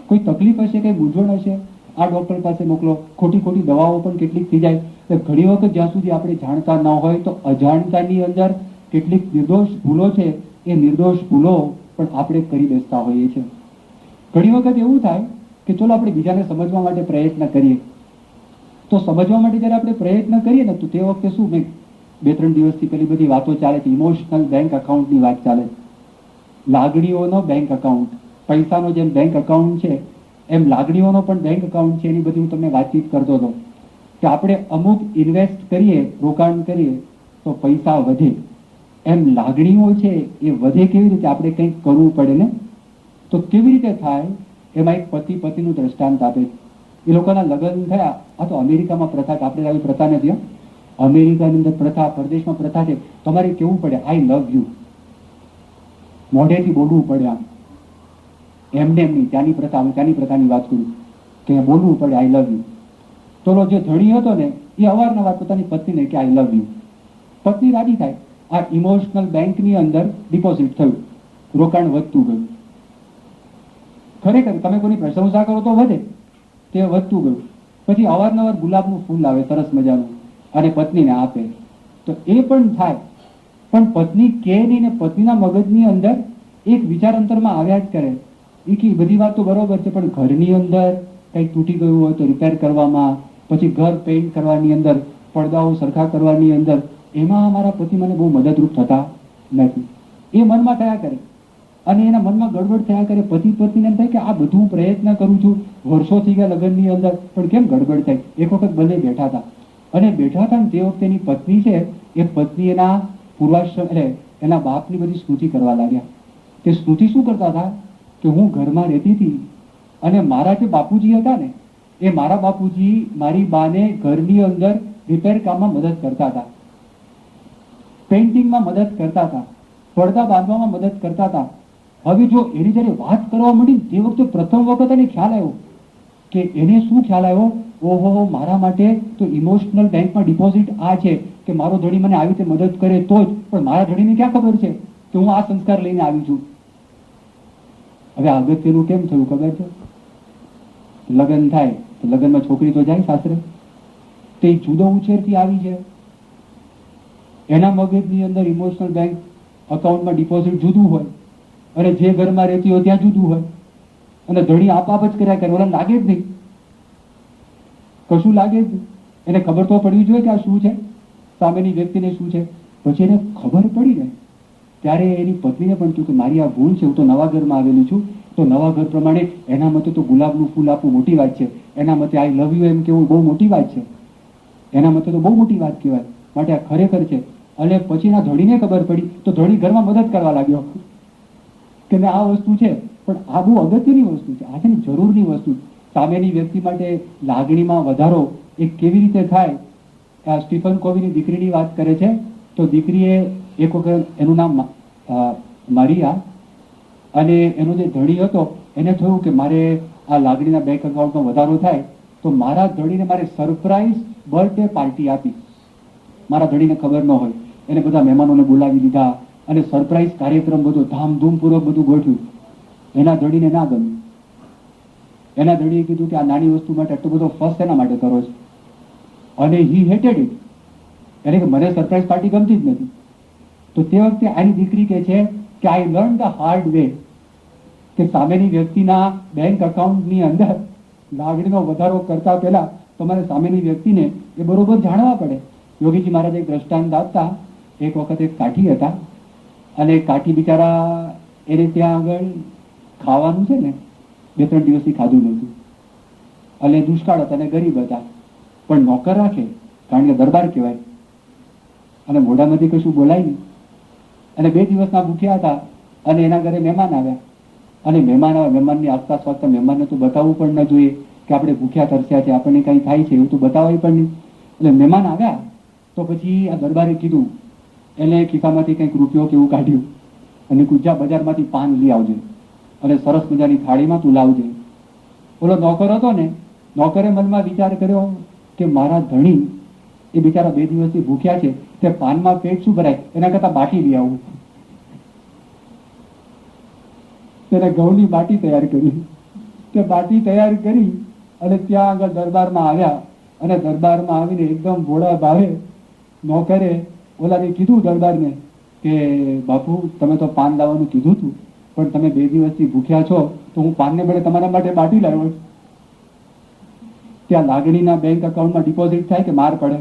કોઈ તકલીફ હશે, કંઈ મૂંઝવણ હશે, આ ડૉક્ટર પાસે મોકલો. ખોટી ખોટી દવાઓ પણ કેટલીક થઈ જાય. ઘણી વખત જ્યાં સુધી આપણે જાણતા ન હોય તો અજાણતાની અંદર કેટલીક નિર્દોષ ભૂલો છે, એ નિર્દોષ ભૂલો પણ આપણે કરી બેસતા હોઈએ છીએ. ઘણી વખત એવું થાય કે ચલો આપણે બીજાને સમજવા માટે પ્રયત્ન કરીએ, તો સમજવા માટે જ્યારે આપણે પ્રયત્ન કરીએ ને, તો તે વખતે શું, મેં 2-3 દિવસથી પેલી બધી વાતો ચાલે છે, ઇમોશનલ બેંક અકાઉન્ટની વાત ચાલે છે. લાગણીઓનો બેંક અકાઉન્ટ, પૈસાનો જેમ બેંક અકાઉન્ટ છે એમ લાગણીઓનો પણ બેંક અકાઉન્ટ છે. એની બધી હું તમને વાતચીત કરતો હતો કે આપણે અમુક ઇન્વેસ્ટ કરીએ, રોકાણ કરીએ તો પૈસા વધે, એમ લાગણીઓ છે એ વધે. કેવી રીતે? આપણે કંઈક કરવું પડે ને. તો કેવી રીતે થાય? એમાં એક પતિ પત્નીનું દ્રષ્ટાંત આપે. એ લોકોના લગ્ન થયા. આ તો અમેરિકામાં પ્રથા, આપણે આવી પ્રથા નથી. અમેરિકાની અંદર પ્રથા, પરદેશમાં પ્રથા છે, તમારે કેવું પડે આઈ લવ યુ, મોઢેથી બોલવું પડે. આમ એમને એમની ત્યાંની પ્રથા, હું ત્યાંની પ્રથાની વાત કરું કે બોલવું પડે આઈ લવ યુ. તો જે ધણી હતો ને, એ અવારનવાર પોતાની પત્નીને કે આઈ લવ યુ. પત્ની રાજી થાય. આ ઇમોશનલ બેંકની અંદર ડિપોઝિટ થયું, રોકાણ વધતું ગયું. ખરેખર તમે કોઈની પ્રશંસા કરો તો વધે, તે વધતું ગયું. પછી અવારનવાર ગુલાબનું ફૂલ આવે સરસ મજાનું અને પત્નીને આપે, તો એ પણ થાય. પણ પત્ની કે નહીં ને પત્નીના મગજની અંદર એક વિચાર અંતરમાં આવ્યા જ કરે એ કે બધી વાત તો બરોબર છે, પણ ઘરની અંદર કંઈક તૂટી ગયું હોય તો રિપેર કરવામાં, પછી ઘર પેઇન્ટ કરવાની અંદર, પડદાઓ સરખા કરવાની અંદર, એમાં મારા પતિ મને બહુ મદદરૂપ થતા નથી. એ મનમાં થયા કરે અને એના મનમાં ગડબડ થયા કરે. પતિ પત્નીને એમ થાય કે આ બધું પ્રયત્ન કરું છું, વર્ષો થઈ ગયા લગ્નની અંદર, પણ કેમ ગડબડ થાય. એક વખત બંને બેઠા હતા અને બેઠા હતા ને તે વખતે એની પત્ની છે એ પત્ની એના પૂર્વાશ્રમ એટલે એના બાપની બધી સ્તુતિ કરવા લાગ્યા. તે સ્તુતિ શું કરતા હતા કે હું ઘરમાં રહેતી હતી અને મારા જે બાપુજી હતા ને એ મારા બાપુજી મારી બાને ઘરની અંદર રિપેર કામમાં મદદ કરતા હતા, પેઇન્ટિંગમાં મદદ કરતા હતા, પડદા બાંધવામાં મદદ કરતા હતા. હવે જો એની જયારે વાત કરવા માંડી તે વખતે પ્રથમ વખત એને ખ્યાલ આવ્યો કે એને શું ખ્યાલ આવ્યો, ઓહો મારા માટે તો ઇમોશનલ બેંકમાં ડિપોઝિટ આ છે કે મારો ધણી મને આવી રીતે મદદ કરે તો જ, પણ મારા ધણીને ક્યાં ખબર છે કે હું આ સંસ્કાર લઈને આવી છું. હવે અગત્યનું કેમ થયું ખબર છે, લગ્ન થાય તો લગ્નમાં છોકરી તો જાય સાસરે, તે જુદો ઉછેરથી આવી છે, એના મગજની અંદર ઇમોશનલ બેંક અકાઉન્ટમાં ડિપોઝિટ જુદું હોય અને જે ઘરમાં રહેતી હોય ત્યાં જુદું હોય અને ધણી આપ જ કર્યા કરે. ઓલા લાગે જ નહીં, કશું લાગે જ નહીં. એને ખબર તો પડવી જોઈએ કે આ શું છે, સામેની વ્યક્તિને શું છે. પછી એને ખબર પડી ને ત્યારે એની પત્નીને પણ કહ્યું કે મારી આ ભૂલ છે, હું તો નવા ઘરમાં આવેલી છું, તો નવા ઘર પ્રમાણે એના મતે તો ગુલાબનું ફૂલ આપવું મોટી વાત છે, એના મતે આઈ લવ યુ એમ કેવું બહુ મોટી વાત છે, એના મતે તો બહુ મોટી વાત કહેવાય, માટે આ ખરેખર છે. અને પછી એના ધણીને ખબર પડી તો ધણી ઘરમાં મદદ કરવા લાગ્યો કે આ વસ્તુ છે, પણ આ બહુ અગત્યની વસ્તુ છે, આ છે ને જરૂરની વસ્તુ. સામેની વ્યક્તિ માટે લાગણીમાં વધારો એ કેવી રીતે થાય. આ સ્ટીફન કોવીની દીકરીની વાત કરે છે તો દીકરીએ એક વખત એનું નામ મારિયા અને એનો જે ધણી હતો એને થયું કે મારે આ લાગણીના બેંક એકાઉન્ટમાં વધારો થાય તો મારા ધણીને મારે સરપ્રાઈઝ બર્થડે પાર્ટી આપી. મારા ધણીને ખબર ન હોય, એને બધા મહેમાનોને બોલાવી દીધા અને સરપ્રાઈઝ કાર્યક્રમ બધો ધામધૂમપૂર્વક બધું ગોઠવ્યું. એના ધણીને ના ગમ્યું. એના ધણીએ કીધું કે આ નાની વસ્તુ માટે આટલો બધો ફર્સ્ટ એના માટે કરો છો અને હી હેટેડ ઇટ, એટલે કે મને સરપ્રાઈઝ પાર્ટી ગમતી જ નથી. તો તે વખતે આની દીકરી કહે છે કે I learn the hard way કે સામેની વ્યક્તિના બેંક અકાઉન્ટની અંદર લાગણીનો વધારો કરતા પહેલા તમારે સામેની વ્યક્તિને એ બરોબર જાણવા પડે. યોગીજી મહારાજ એક દ્રષ્ટાંત આપતા, એક વખત એક કાઠી હતા અને કાઠી બિચારા એને ત્યાં આગળ ખાવાનું છે ને 2-3 દિવસથી ખાધું નહોતું એટલે દુષ્કાળ હતા અને ગરીબ હતા, પણ નોકર રાખે કારણ કે દરબાર કહેવાય અને મોઢામાંથી કશું બોલાય નહીં અને 2 દિવસના ભૂખ્યા હતા અને એના ઘરે મહેમાન આવ્યા અને મહેમાન આવે, મહેમાનની આસપાસ ફક્ત મહેમાનને તો બતાવવું પણ ન જોઈએ કે આપણે ભૂખ્યા તરસ્યા છે, આપણને કંઈ થાય છે એવું તો બતાવાય પણ નહીં. એટલે મહેમાન આવ્યા તો પછી આ દરબારે કીધું, એને ખિસ્સામાંથી કંઈક રૂપિયો કે એવું કાઢ્યું અને કુજા બજારમાંથી પાન લઈ આવજે અને સરસ મજાની થાળીમાં તું લાવજે. ઓલો નોકર હતો ને, નોકરે મનમાં વિચાર કર્યો કે મારા ધણી એ બિચારા 2 દિવસથી ભૂખ્યા છે, તે પાનમાં પેટ શું ભરાય, એના કરતા બાટી લઈ આવું. તેને ઘઉંની બાટી તૈયાર કરી, તે બાટી તૈયાર કરી અને ત્યાં આગળ દરબારમાં આવ્યા અને દરબારમાં આવીને એકદમ ભોળા ભાવે નોકરે ઓલાને કીધું દરબારને કે બાપુ તમે તો પાન લાવવાનું કીધું હતું, પણ તમે 2 દિવસથી ભૂખ્યા છો તો હું પાનને બદલે તમારા માટે બાટી લાવ્યો. ત્યાં લાગણીના બેંક અકાઉન્ટમાં ડિપોઝિટ થાય કે માર પડે?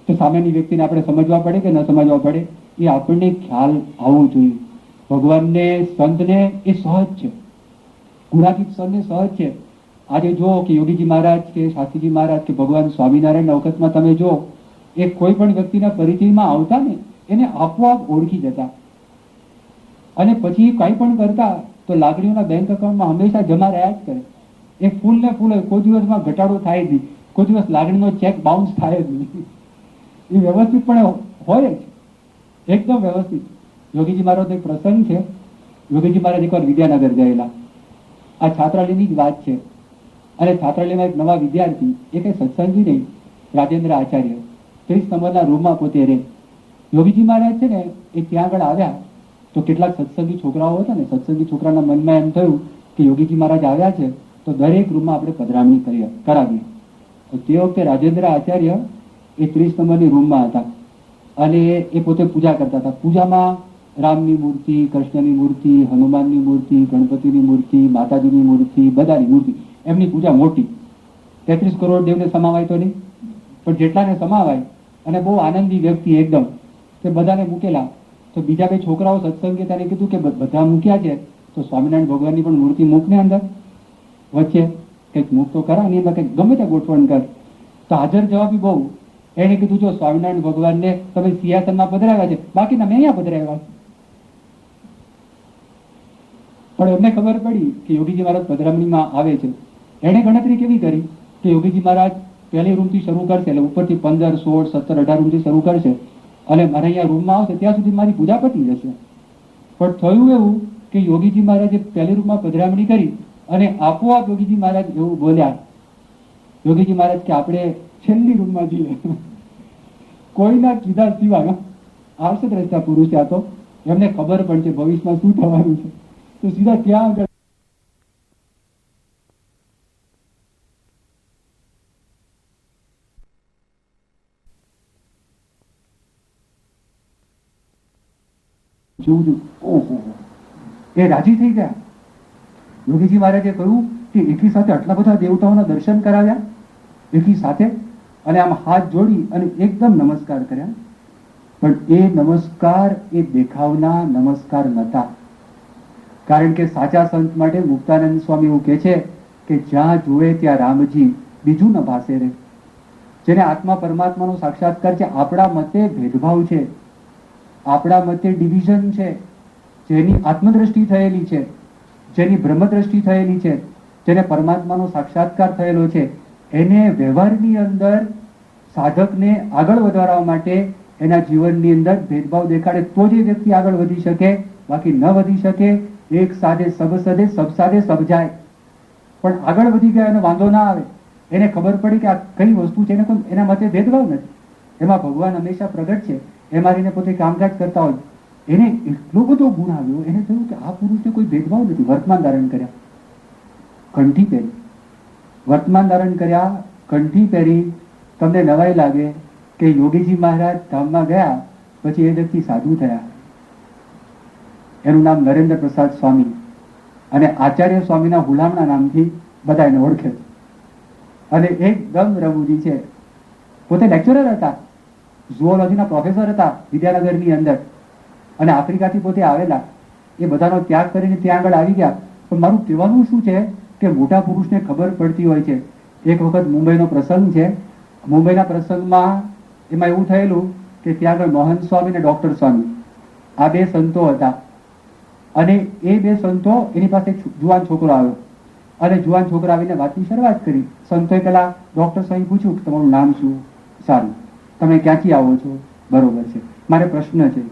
તો સામેની વ્યક્તિને આપણે સમજવા પડે કે ન સમજવા પડે એ આપણને ખ્યાલ આવવો જોઈએ. ભગવાનને સંતને એ સહજ છે, ગુણાતીત સંતને સહજ છે. આજે જો કે યોગીજી મહારાજ કે શાસ્ત્રીજી મહારાજ કે ભગવાન સ્વામિનારાયણના વખતમાં તમે જો એ કોઈ પણ વ્યક્તિના પરિચયમાં આવતા ને એને આપોઆપ ઓળખી જતા અને પછી કંઈ પણ કરતા તો લાગણીઓના બેંક અકાઉન્ટમાં હંમેશા જમા રહ્યા જ કરે. એ ફૂલ ને ફૂલ હોય, કોઈ દિવસમાં ઘટાડો થાય જ નહીં, કોઈ દિવસ લાગણીનો ચેક બાઉન્સ થાય જ નહીં. એ વ્યવસ્થિતપણે હોય જ, એકદમ વ્યવસ્થિત. યોગીજી મહારાજ એક પ્રસંગ છે. યોગીજી મહારાજ એકવાર વિદ્યાનગર ગયેલા, આ છાત્રાલયની જ વાત છે અને છાત્રાલયમાં એક નવા વિદ્યાર્થી, એ કઈ સત્સંગી નહીં, રાજેન્દ્ર આચાર્ય 30 નંબરના રૂમમાં પોતે રહે. યોગીજી મહારાજ છે ને એ ત્યાં આગળ આવ્યા તો કેટલાક સત્સંગી છોકરાઓ હતા ને, સત્સંગી છોકરાના મનમાં એમ થયું કે યોગીજી મહારાજ આવ્યા છે તો દરેક રૂમમાં આપણે પધરામણી કરાવીએ. તો તે વખતે રાજેન્દ્ર આચાર્ય એ 30 નંબરની રૂમમાં હતા અને એ પોતે પૂજા કરતા હતા. પૂજામાં રામની મૂર્તિ, કૃષ્ણની મૂર્તિ, હનુમાનની મૂર્તિ, ગણપતિની મૂર્તિ, માતાજીની મૂર્તિ, બધાની મૂર્તિ, એમની પૂજા મોટી. 33 કરોડ દેવને સમાવાય તો નહીં, પણ જેટલાને સમાવાય, અને બહુ આનંદી વ્યક્તિ એકદમ, તે બધાને મૂકેલા. તો બીજા બે છોકરાઓ સત્સંગે તેને કીધું કે બધા મૂક્યા છે તો સ્વામિનારાયણ ભગવાનની પણ મૂર્તિ મૂકને અંદર વચ્ચે, કંઈક મૂક તો કરા, એની અંદર કંઈક ગમે તે ગોઠવણ કર. તો હાજર જવાબી બહુ. એને કીધું જો સ્વામિનારાયણ ભગવાનને તમે સિંહાસનમાં પધરાવ્યા છે, બાકીના મેં અહીંયા પધરાવ્યા છે. પણ એમને ખબર પડી કે યોગીજી મહારાજ પધરામણીમાં આવે છે. એને ગણતરી કેવી કરી કે યોગીજી મહારાજ પહેલી રૂમથી શરૂ કરશે, એટલે ઉપરથી 15, 16, 17, 18 રૂમથી શરૂ કરશે, અને મારે અહીંયા રૂમમાં આવશે ત્યાં સુધી મારી પૂજા પતી જશે. પણ થયું એવું કે યોગીજી મહારાજે પહેલી રૂમમાં પધરામણી કરી અને આપોઆપ યોગીજી મહારાજ એવું બોલ્યા, યોગીજી મહારાજ કે આપણે છેલ્લી રૂમમાં જઈએ, કોઈના કીધા સિવાય આવશે દ્રષ્ટા પુરુષ. આ તો એમને ખબર પણ છે ભવિષ્યમાં શું થવાનું છે, તો સીધા ત્યાં આગળ જોવું. ઓહો, એ રાજી થઈ ગયા. યોગીજી મહારાજે કહ્યું કે એકી સાથે આટલા બધા દેવતાઓના દર્શન કરાવ્યા એકી સાથે, અને આમ હાથ જોડી અને એકદમ નમસ્કાર કર્યા. પણ એ નમસ્કાર એ દેખાવના નમસ્કાર નહોતા. કારણ કે સાચા સંત માટે મુક્તાનંદ સ્વામી એવું કહે છે કે જ્યાં જુએ ત્યાં રામજી, બીજું ન ભાસે રે. જેને આત્મા પરમાત્માનો સાક્ષાત્કાર છે, આપણા મતે ભેદભાવ છે, આપણા મતે ડિવિઝન છે, જેની આત્મદ્રષ્ટિ થયેલી છે, જેની બ્રહ્મદ્રષ્ટિ થયેલી છે, જેને પરમાત્માનો સાક્ષાત્કાર થયેલો છે, એને વ્યવહારની અંદર સાધકને આગળ વધારવા માટે એના જીવનની અંદર ભેદભાવ દેખાડે તો જ એ વ્યક્તિ આગળ વધી શકે, બાકી ન વધી શકે. એક સાધે સબ સદે, સબ સાધે સબ જાય. પણ આગળ વધી ગયા એને વાંધો ના આવે, એને ખબર પડી કે આ કઈ વસ્તુ છે, એના મતે ભેદભાવ નથી, એમાં ભગવાન હંમેશા પ્રગટ છે, એમાં એને પોતે કામકાજ કરતા હોય. એને એટલો બધો ગુણ આવ્યો, એને થયું કે આ પુરુષને કોઈ ભેદભાવ નથી. વર્તમાન ધારણ કર્યા, કંઠી પહેરી, વર્તમાન ધારણ કર્યા, કંઠી પહેરી. તમને નવાઈ લાગે કે યોગીજી મહારાજ ધામમાં ગયા પછી એ વ્યક્તિ સાધુ થયા. એનું નામ નરેન્દ્ર પ્રસાદ સ્વામી, અને આચાર્ય સ્વામીના હુલામણા નામથી બધા એને ઓળખે છે. અને એકદમ રઘુજી છે, પોતે લેક્ચરર હતા, ઝુઓલોજીના પ્રોફેસર હતા વિદ્યાનગરની અંદર, અને આફ્રિકાથી પોતે આવેલા. એ બધાનો ત્યાગ કરીને ત્યાં આગળ આવી ગયા. પણ મારું કહેવાનું શું છે કે મોટા પુરુષને ખબર પડતી હોય છે. એક વખત મુંબઈનો પ્રસંગ છે, મુંબઈના પ્રસંગમાં એમાં એવું થયેલું કે ત્યાં આગળ મોહન સ્વામી અને ડોક્ટર સ્વામી આ બે સંતો હતા. અને એ બે સંતો, એની પાસે જુવાન છોકરો આવ્યો, અને જુવાન છોકરા આવીને વાતની શરૂઆત કરી. સંતોએ પેલા ડોક્ટર સ્વામી પૂછ્યું કે તમારું નામ શું? સારું. તમે ક્યાંથી આવો છો? બરોબર છે. મારે પ્રશ્ન છે.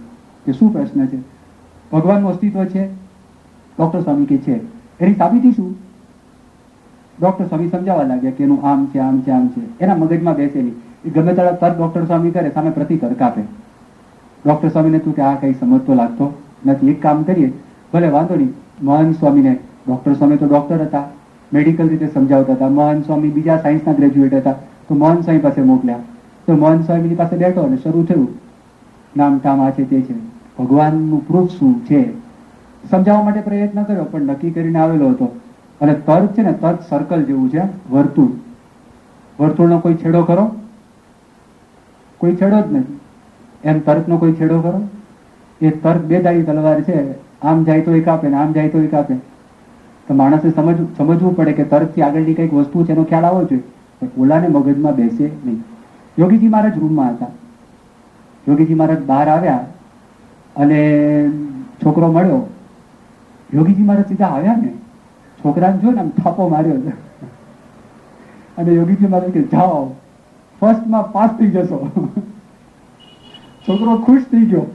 કે શું પ્રશ્ન છે? ભગવાનનું અસ્તિત્વ છે? ડોક્ટર સ્વામી કે છે. એની સાબિતી શું? ડોક્ટર સ્વામી સમજાવવા લાગ્યા કે એનું આમ છે, આમ છે, આમ છે. એના મગજમાં બેસે નહીં. એ ગમે ત્યારે તરત ડોક્ટર સ્વામી કરે, સામે પ્રતિકર કાપે. ડોક્ટર સ્વામીને તું કે આ કઈ સમજતો લાગતો નથી, એક કામ કરીએ, ભલે વાંધો નહીં. મોહન સ્વામીને, ડોક્ટર સ્વામી તો ડોક્ટર હતા, મેડિકલ રીતે સમજાવતા હતા. મોહન સ્વામી બીજા સાયન્સના ગ્રેજ્યુએટ હતા, તો મોહન સ્વામી પાસે મોકલ્યા. તો મોહન સ્વામીની પાસે બેઠો અને શરૂ થયું, નામ ટામ આ છે તે છે, ભગવાનનું પ્રૂફ શું છે સમજાવવા માટે પ્રયત્ન કર્યો, પણ નક્કી કરીને આવેલો હતો. અને તર્ક છે ને, તર્ક સર્કલ જેવું છે, વર્તુળ. વર્તુળનો કોઈ છેડો ખરો? કોઈ છેડો જ નથી. એમ તર્કનો કોઈ છેડો ખરો? એ તર્ક બે દાળી તલવાર છે, આમ જાય તો એક આપે ને આમ જાય તો એક આપે. તો માણસે સમજવું પડે કે તર્કથી આગળની કંઈક વસ્તુ છે એનો ખ્યાલ આવવો જોઈએ, પણ ઓલાને મગજમાં બેસે નહીં. યોગીજી મહારાજ રૂમમાં હતા. યોગીજી મહારાજ બહાર આવ્યા અને છોકરો મળ્યો. યોગીજી મહારાજ સીધા આવ્યા ને, છોકરાને જોઈને આમ થાપો માર્યો છે. અને યોગીજી મહારાજ કે જાઓ, ફર્સ્ટમાં પાસ થઈ જશો. છોકરો ખુશ થઈ ગયો.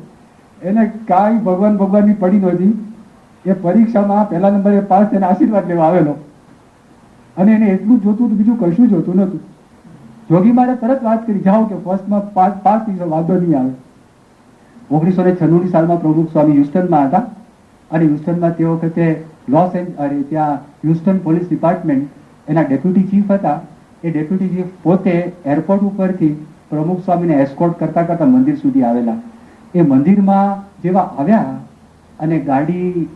એને કાંઈ ભગવાનની પડી નહોતી. એ પરીક્ષામાં પહેલા નંબરે પાસ થઈને આશીર્વાદ લેવા આવેલો, અને એને એટલું જોતું હતું, બીજું કશું જોતું નહોતું. યોગી મહારાજ તરત વાત કરી, જાઓ કે ફર્સ્ટમાં પાસ થઈ જાઓ, વાંધો નહીં આવે. 1996 સાલમાં પ્રમુખ સ્વામી હ્યુસ્ટનમાં હતા, અને હ્યુસ્ટનમાં તે વખતે ત્યાં હ્યુસ્ટન પોલીસ ડિપાર્ટમેન્ટ એના ડેપ્યુટી ચીફ હતા. એ ડેપ્યુટી ચીફ પોતે એરપોર્ટ ઉપરથી પ્રમુખ સ્વામીને એસ્કોર્ટ કરતા કરતા મંદિર સુધી આવેલા. એ મંદિરમાં જેવા આવ્યા અને ગાડી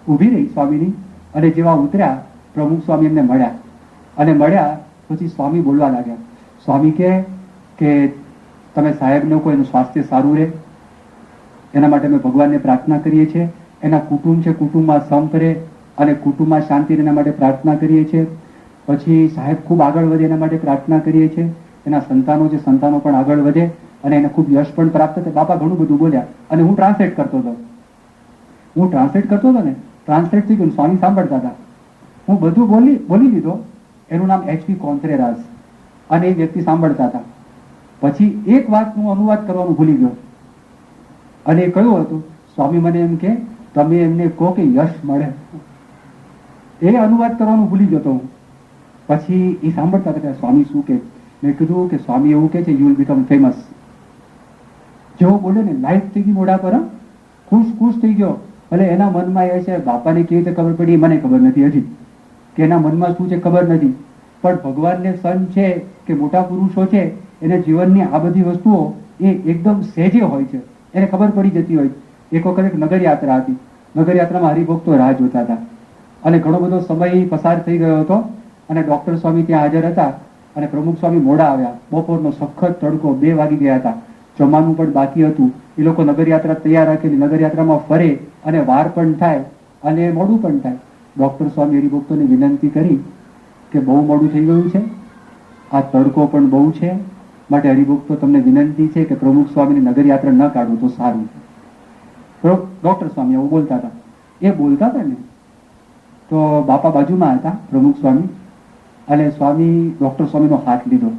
ઊભી રહી સ્વામીની, અને જેવા ઉતર્યા પ્રમુખ સ્વામી એમને મળ્યા, અને મળ્યા પછી સ્વામી બોલવા લાગ્યા. સ્વામી કે તમે સાહેબને કોઈ એનું સ્વાસ્થ્ય સારું રહે એના માટે અમે ભગવાનને પ્રાર્થના કરીએ છીએ. એના કુટુંબ છે, કુટુંબમાં સંપ રહે અને કુટુંબમાં શાંતિ રહે એના માટે પ્રાર્થના કરીએ છીએ. પછી સાહેબ ખૂબ આગળ વધે એના માટે પ્રાર્થના કરીએ છીએ. એના સંતાનો છે, સંતાનો પણ આગળ વધે અને એને ખૂબ યશ પણ પ્રાપ્ત થાય. બાપા ઘણું બધું બોલ્યા અને હું ટ્રાન્સલેટ કરતો હતો. ને ટ્રાન્સલેટ થઈ ગયું, સ્વામી સાંભળતા હતા. હું બધું બોલી લીધો. એનું નામ HP કોન્થરેરાસ, અને એ વ્યક્તિ સાંભળતા હતા. પછી એક વાતનું અનુવાદ કરવાનું ભૂલી ગયો, અને એ કયું હતું, સ્વામી મને એમ કે તમે એમને કહો કે યશ મળે. એ અનુવાદ કરવાનું ભૂલી ગયો હું. પછી એ સાંભળતા હતા સ્વામી શું કે. મેં કીધું કે સ્વામી એવું કે છે યુ વિલ બીકમ ફેમસ. જેવો બોલે ને લાઈટ થઈ ગઈ મોઢા પર, ખુશ થઈ ગયો. એટલે એના મનમાં એ છે, બાપાને કેવી રીતે ખબર પડી મને ખબર નથી હજી, કે એના મનમાં શું છે ખબર નથી, પણ ભગવાનને સંત છે કે મોટા પુરુષો છે એને જીવનની આ બધી વસ્તુઓ એ એકદમ સહેજે હોય છે, એને ખબર પડી જતી હોય. એક વખત એક નગર યાત્રા હતી. નગર યાત્રામાં હરિભક્તો રાહ જોતા હતા, અને ઘણો બધો સમય પસાર થઈ ગયો હતો, અને ડોક્ટર સ્વામી ત્યાં હાજર હતા, અને પ્રમુખ સ્વામી મોડા આવ્યા. બપોરનો સખત તડકો, 2 વાગી ગયા હતા, જમવાનું પણ બાકી હતું. એ લોકો નગરયાત્રા તૈયાર રાખેલી, નગરયાત્રામાં ફરે અને વાર પણ થાય અને મોડું પણ થાય. ડોક્ટર સ્વામી હરિભક્તોને વિનંતી કરી કે બહુ મોડું થઈ ગયું છે, આ તડકો પણ બહુ છે, માટે હરિભક્તો તમને વિનંતી છે કે પ્રમુખ સ્વામીની નગરયાત્રા ન કાઢો તો સારું. ડોક્ટર સ્વામી એવું બોલતા હતા. એ બોલતા હતા ને તો બાપા બાજુમાં હતા પ્રમુખ સ્વામી, અને સ્વામી ડોક્ટર સ્વામીનો હાથ લીધો,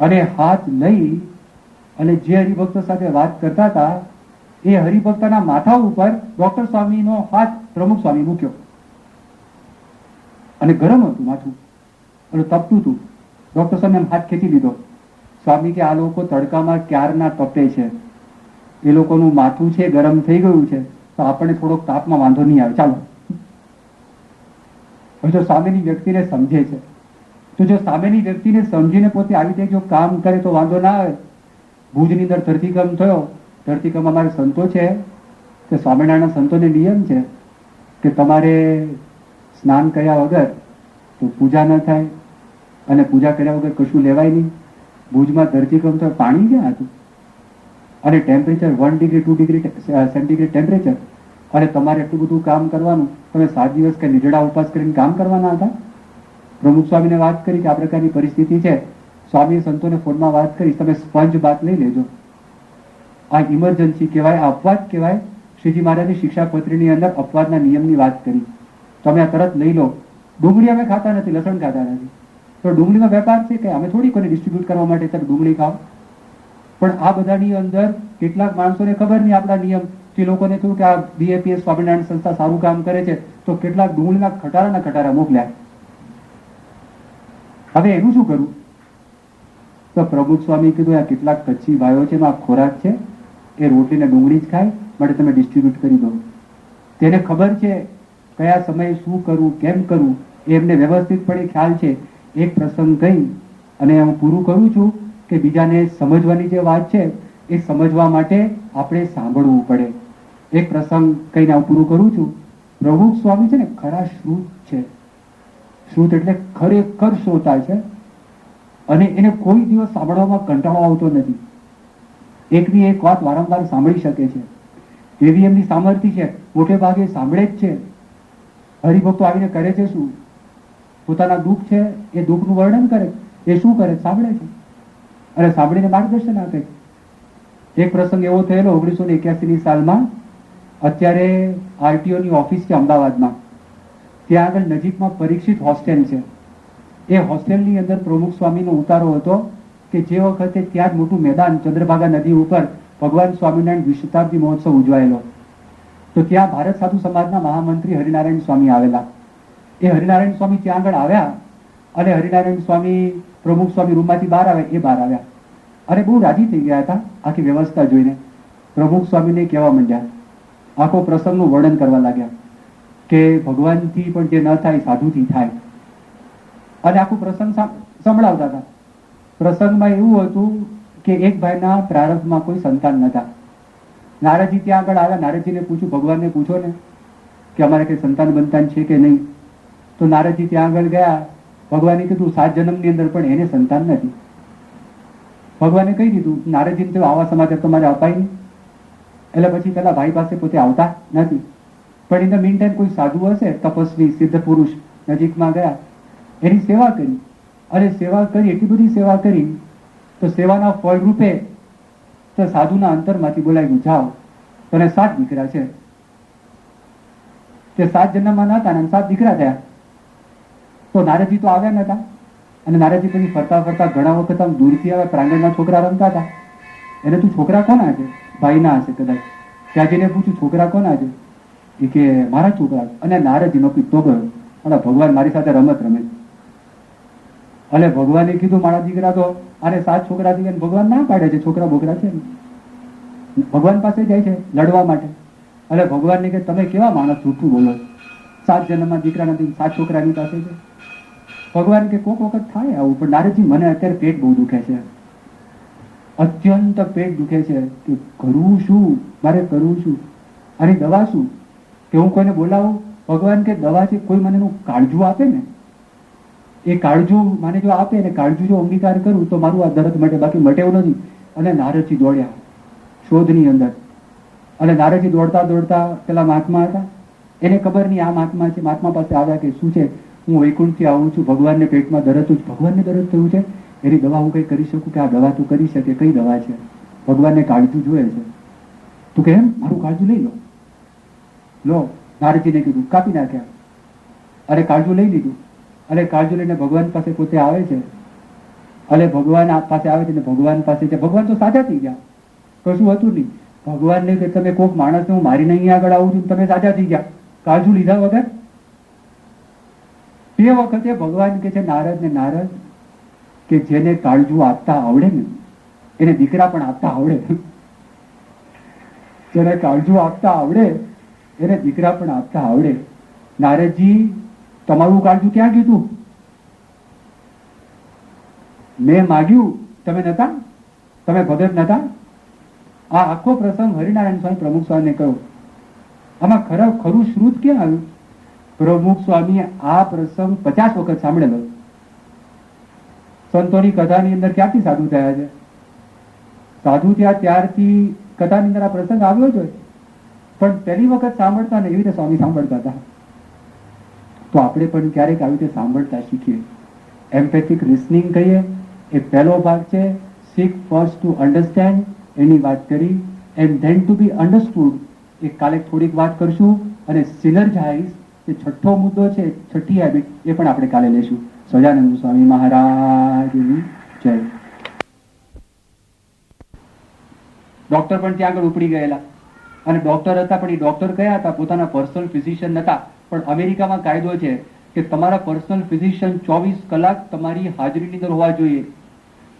અને હાથ લઈ અને જે હરિભક્તો સાથે વાત કરતા હતા એ હરિભક્તના માથા ઉપર ડોક્ટર સ્વામીનો હાથ પ્રમુખ સ્વામી મૂક્યો, અને ગરમ હતું માથું અને તપતું હતું. ડોક્ટર સ્વામી હાથ ખેંચી લીધો. સ્વામી કે આ લોકો તડકામાં ક્યારના તપે છે, એ લોકોનું માથું છે ગરમ થઈ ગયું છે, તો આપણને થોડોક તાપમાં વાંધો નહીં આવે, ચાલો. હવે જો સામેની વ્યક્તિને સમજે છે, તો જો સામેની વ્યક્તિને સમજીને પોતે આવી રીતે જો કામ કરે તો વાંધો ના આવે. ભુજની અંદર ધરતીકંપ થયો. ધરતીકંપ અમારે સંતો છે કે સ્વામિનારાયણ સંતોને નિયમ છે કે તમારે સ્નાન કર્યા વગર તો પૂજા ન થાય, અને પૂજા કર્યા વગર કશું લેવાય નહીં. ભુજમાં ધરતીકંપ થયો, પાણી ક્યાં હતું, અને temperature 1 degree 2 degree centigrade temperature, અને તમારે એટલું બધું કામ કરવાનું. તમે 7 દિવસ કે નિર્જળા ઉપવાસ કરીને કામ કરવાના હતા. પ્રમુખ સ્વામીને વાત કરી કે આ પ્રકારની પરિસ્થિતિ છે. સ્વામી સંતોને ફોનમાં વાત કરી, તમે સ્પંજ બાથ લઈ લેજો. આ ઇમરજન્સી કહેવાય, આ અપવાદ કહેવાય. શ્રીજી મહારાજની શિક્ષાપત્રીની અંદર અપવાદના નિયમની વાત કરી. તમે આ તરત લઈ લો. ડુંગળી અમે ખાતા નથી, લસણ ખાતા નથી, તો ડુંગળીનો વેપાર છે કે અમે થોડી કોઈને ડિસ્ટ્રીબ્યુટ કરવા માટે તક ડુંગળી ખાવ. પણ આ બધાની અંદર કેટલાક માણસોને ખબર નહીં આપણા નિયમ, કે લોકોને થયું કે આ BAPS સ્વામિનારાયણ સંસ્થા સારું કામ કરે છે, તો કેટલાક ડુંગળીના ખટારા મોકલ્યા. હવે એનું શું કરવું? તો પ્રમુખ સ્વામી કીધું આ કેટલાક કચ્છી ભાઈઓ છે, એમાં ખોરાક છે, એ રોટલી ને ડુંગળી જ ખાય, માટે તમે ડિસ્ટ્રીબ્યુટ કરી દો. તેને ખબર છે કયા સમયે શું કરવું, કેમ કરવું, એ એમને વ્યવસ્થિતપણે ખ્યાલ છે. એક પ્રસંગ કહી અને હું પૂરું કરું છું કે બીજાને સમજવાની જે વાત છે એ સમજવા માટે આપણે સાંભળવું પડે. એક પ્રસંગ કહીને હું પૂરું કરું છું. પ્રમુખ સ્વામી છે ને ખરા શ્રુત છે. શ્રુત એટલે ખરેખર શ્રોતા છે, અને એને કોઈ દિવસ સાંભળવામાં કંટાળો આવતો નથી. એકની એક વાત વારંવાર સાંભળી શકે છે, એવી એમની સામર્થ્ય છે. મોટે ભાગે સાંભળે જ છે. હરિભક્તો આવીને કરે છે શું? પોતાના દુઃખ છે એ દુઃખનું વર્ણન કરે. એ શું કરે? સાંભળે છે, અને સાંભળીને માર્ગદર્શન આપે. એક પ્રસંગ એવો થયેલો 1981ની સાલમાં. અત્યારે RTO ની ઓફિસ છે અમદાવાદમાં, ત્યાં આગળ નજીકમાં પરીક્ષિત હોસ્ટેલ છે. એ હોસ્ટેલની અંદર પ્રમુખ સ્વામીનો ઉતારો હતો કે જે વખતે ત્યાં જ મોટું મેદાન ચંદ્રભાગા નદી ઉપર ભગવાન સ્વામિનારાયણ દ્વિશતાબ્દી મહોત્સવ ઉજવાયેલો. તો ત્યાં ભારત સાધુ સમાજના મહામંત્રી હરિનારાયણ સ્વામી આવેલા. એ હરિનારાયણ સ્વામી ત્યાં આગળ આવ્યા, અને હરિનારાયણ સ્વામી પ્રમુખ સ્વામી રૂમમાંથી બહાર આવે, એ બહાર આવ્યા, અને બહુ રાજી થઈ ગયા હતા આખી વ્યવસ્થા જોઈને. પ્રમુખ સ્વામીને કહેવા માંડ્યા, આખો પ્રસંગનું વર્ણન કરવા લાગ્યા કે ભગવાનથી પણ જે ન થાય સાધુથી થાય, અને આખું પ્રસંગ સંભળાવતા હતા. પ્રસંગમાં એવું હતું કે એક ભાઈના પ્રારબ્ધમાં કોઈ સંતાન નતા. નારદજી ત્યાં આગળ આવ્યા. નારદજીને પૂછ્યું, ભગવાનને પૂછો ને કે અમારે કઈ સંતાન બંતાન છે કે નહીં. તો નારદજી ત્યાં આગળ ગયા. ભગવાને કીધું 7 જન્મની અંદર પણ એને સંતાન નથી. ભગવાને કહી દીધું. નારદજીને તો આવા સમાચાર તમારે અપાય નહીં. એટલે પછી પેલા ભાઈ પાસે પોતે આવતા નથી. પણ ઇન ધ મીન ટાઈમ કોઈ સાધુ હશે, તપસ્વી સિદ્ધ પુરુષ નજીકમાં ગયા, એની સેવા કરી. અને સેવા કરી, એટલી બધી સેવા કરી, તો સેવાના ફળ રૂપે તો સાધુના અંતરમાંથી બોલાવ્યું, જાઓ તને 7 દીકરા છે. તે 7 જન્મમાં નતા અને 7 દીકરા થયા. તો નારદજી તો આવ્યા નતા. અને નારદજી પછી ફરતા ફરતા ઘણા વખત આમ દૂરથી આવ્યા. પ્રાંગણના છોકરા રમતા હતા. એને તું છોકરા કોના છે? ભાઈના હશે કદાચ. ત્યાં જઈને પૂછ્યું, છોકરા કોના છે? એ કે મારા છોકરા. અને નારદજીનો પિત્તો ગયો, અને ભગવાન મારી સાથે રમત રમે. અને ભગવાને કીધું, મારા દીકરા તો આને 7 છોકરા દીકરા. ભગવાન ના પાડે છે, છોકરા બોકરા છે. ભગવાન પાસે જાય છે લડવા માટે. અને ભગવાનને કે તમે કેવા માણસ જૂઠું બોલો, 7 જન્મમાં દીકરા નથી, 7 છોકરાની પાસે છે. ભગવાન કે કોક વખત થાય આવું, પણ નારદજી મને અત્યારે પેટ બહુ દુખે છે, અત્યંત પેટ દુખે છે, કે કરવું શું, મારે કરવું શું, આની દવા શું, કે હું કોઈને બોલાવું? ભગવાન કે દવા છે, કોઈ મને એનું કાળજું આપે ને, એ કાળજું મને જો આપે ને, કાળજું જો અંગીકાર કરું તો મારું આ દર્દ મટે, બાકી મટે એવું નથી. અને નારદજી દોડ્યા શોધની અંદર. અને નારદજી દોડતા દોડતા પેલા મહાત્મા હતા, એને ખબર નહીં આ મહાત્મા છે. મહાત્મા પાસે આવ્યા કે શું છે? હું વૈકુંઠથી આવું છું, ભગવાનને પેટમાં દર્દ, ભગવાનને દર્દ થયું છે, એની દવા હું કઈ કરી શકું? કે આ દવા તું કરી શકે. કઈ દવા છે? ભગવાનને કાળજું જોઈએ છે. તું કે એમ મારું કાળજું લઈ લો. લો, નારદજીને કીધું, કાપી નાખ્યા. અને કાળજું લઈ લીધું. અને કાળજું લઈને ભગવાન પાસે પોતે આવે છે. અને ભગવાન પાસે આવે છે ને ભગવાન પાસે છે. ભગવાન તો સાજા થઈ ગયા, કશું હતું નહીં. ભગવાનને કે તમે કોઈક માણસને હું મારીને અહીંયા આગળ આવું છું, તમે સાજા થઈ ગયા કાળજું લીધા વગર. તે વખતે ભગવાન કે છે નારદ ને, નારદ કે જેને કાળજું આપતા આવડે ને એને દીકરા પણ આપતા આવડે. જેને કાળજું આપતા આવડે એને દીકરા પણ આપતા આવડે. નારદજી, તમારું કાળજું ક્યાં કીધું? મેં માગ્યું, તમે નતા, તમે ભગત નતા. આ આખો પ્રસંગ હરિનારાયણ સ્વામી પ્રમુખ સ્વામીને કહ્યું. આમાં ખરું શ્રુત ક્યાં આવ્યું? પ્રમુખ સ્વામી આ પ્રસંગ 50 વખત સાંભળેલો. સંતોની કથાની અંદર ક્યાંથી સાધુ થયા છે? સાધુ થયા ત્યારથી કથાની અંદર આ પ્રસંગ આવ્યો જ હોય, પણ પહેલી વખત સાંભળતા ને એવી રીતે સ્વામી સાંભળતા હતા. તો આપણે પણ ક્યારેક આવી રીતે સાંભળતા શીખીએ. એમ્પેથિક લિસનિંગ કહીએ એ પહેલો ભાગ છે. સીક ફર્સ્ટ ટુ અન્ડરસ્ટેન્ડ, એની વાત કરી, and then to be understood. એ કાલે થોડીક વાત કરશું. અને સિનર્જાઇઝ એ 6થો મુદ્દો છે, 6ઠ્ઠી હેબિટ, એ પણ આપણે કાલે લેશું. સહજાનંદ સ્વામી મહારાજની જય. ડોક્ટર પણ ત્યાં આગળ ઉપડી ગયેલા. અને ડોક્ટર હતા, પણ એ ડોક્ટર કયા હતા? પોતાના પર્સનલ ફિઝિશિયન નતા. પણ અમેરિકામાં કાયદો છે કે તમારા પર્સનલ ફિઝિશિયન 24 કલાક તમારી હાજરીની અંદર હોવા જોઈએ,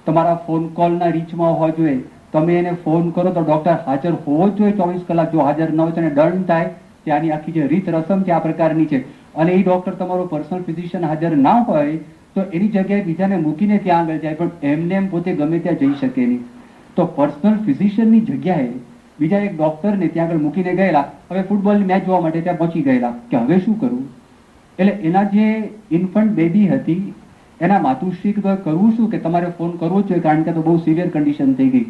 તમારા ફોન કોલના રીચમાં હોવા જોઈએ. તમે એને ફોન કરો તો ડોક્ટર હાજર હોવો જ જોઈએ 24 કલાક. જો હાજર ન હોય તો એને દંડ થાય. ત્યાંની આખી જે રીત રસમ છે આ પ્રકારની છે. અને એ ડોક્ટર તમારો પર્સનલ ફિઝિશિયન હાજર ના હોય તો એની જગ્યાએ બીજાને મૂકીને ત્યાં આગળ જાય, પણ એમને એમ પોતે ગમે ત્યાં જઈ શકે નહીં. તો પર્સનલ ફિઝિશિયનની જગ્યાએ બીજા એક ડોક્ટરને ત્યાં આગળ મૂકીને ગયેલા. હવે ફૂટબોલની મેચ જોવા માટે ત્યાં પહોંચી ગયેલા કે હવે શું કરવું? એટલે એના જે ઇન્ફન્ટ બેબી હતી એના માતુશ્રી કરવું શું કે તમારે ફોન કરવો જ જોઈએ, કારણ કે તો બહુ સિવિયર કન્ડિશન થઈ ગઈ.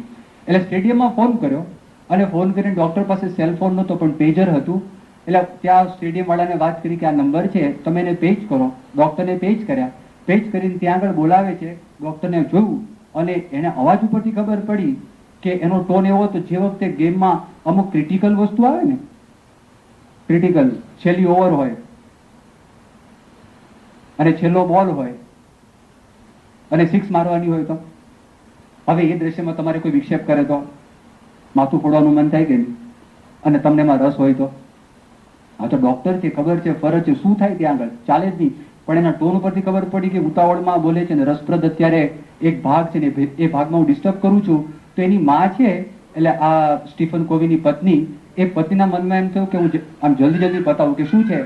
એટલે સ્ટેડિયમમાં ફોન કર્યો. અને ફોન કરીને ડોક્ટર પાસે સેલફોન નહોતો પણ પેજર હતું. એટલે ત્યાં સ્ટેડિયમ વાળાને વાત કરી કે આ નંબર છે, તમે એને પેજ કરો. ડોક્ટરને પેજ કર્યા. પેજ કરીને ત્યાં આગળ બોલાવે છે. ડોક્ટરને જોયું અને એને અવાજ ઉપરથી ખબર પડી કે એનો ટોન એવો હતો જે વખતે ગેમમાં અમુક ક્રિટિકલ વસ્તુ આવે ને, ક્રિટિકલ છેલ્લી ઓવર હોય અને છેલ્લો બોલ હોય અને 6 મારવાની હોય, તો હવે એ દ્રશ્યમાં તમારે કોઈ વિક્ષેપ કરે તો માથું ફોડવાનું મન થાય કે નહીં? અને તમને એમાં રસ હોય તો? હા, તો ડોક્ટર છે, ખબર છે, ફરજ છે, શું થાય ત્યાં આગળ ચાલે જ નહીં. પણ એના ટોન ઉપરથી ખબર પડી કે ઉતાવળમાં બોલે છે. ને રસપ્રદ અત્યારે એક ભાગ છે ને એ ભાગમાં હું ડિસ્ટર્બ કરું છું. તો એની માં છે, એટલે આ સ્ટીફન કોવીની પત્ની, એ પત્નીના મનમાં એમ થયું કે હું આમ જલ્દી બતાવું કે શું છે.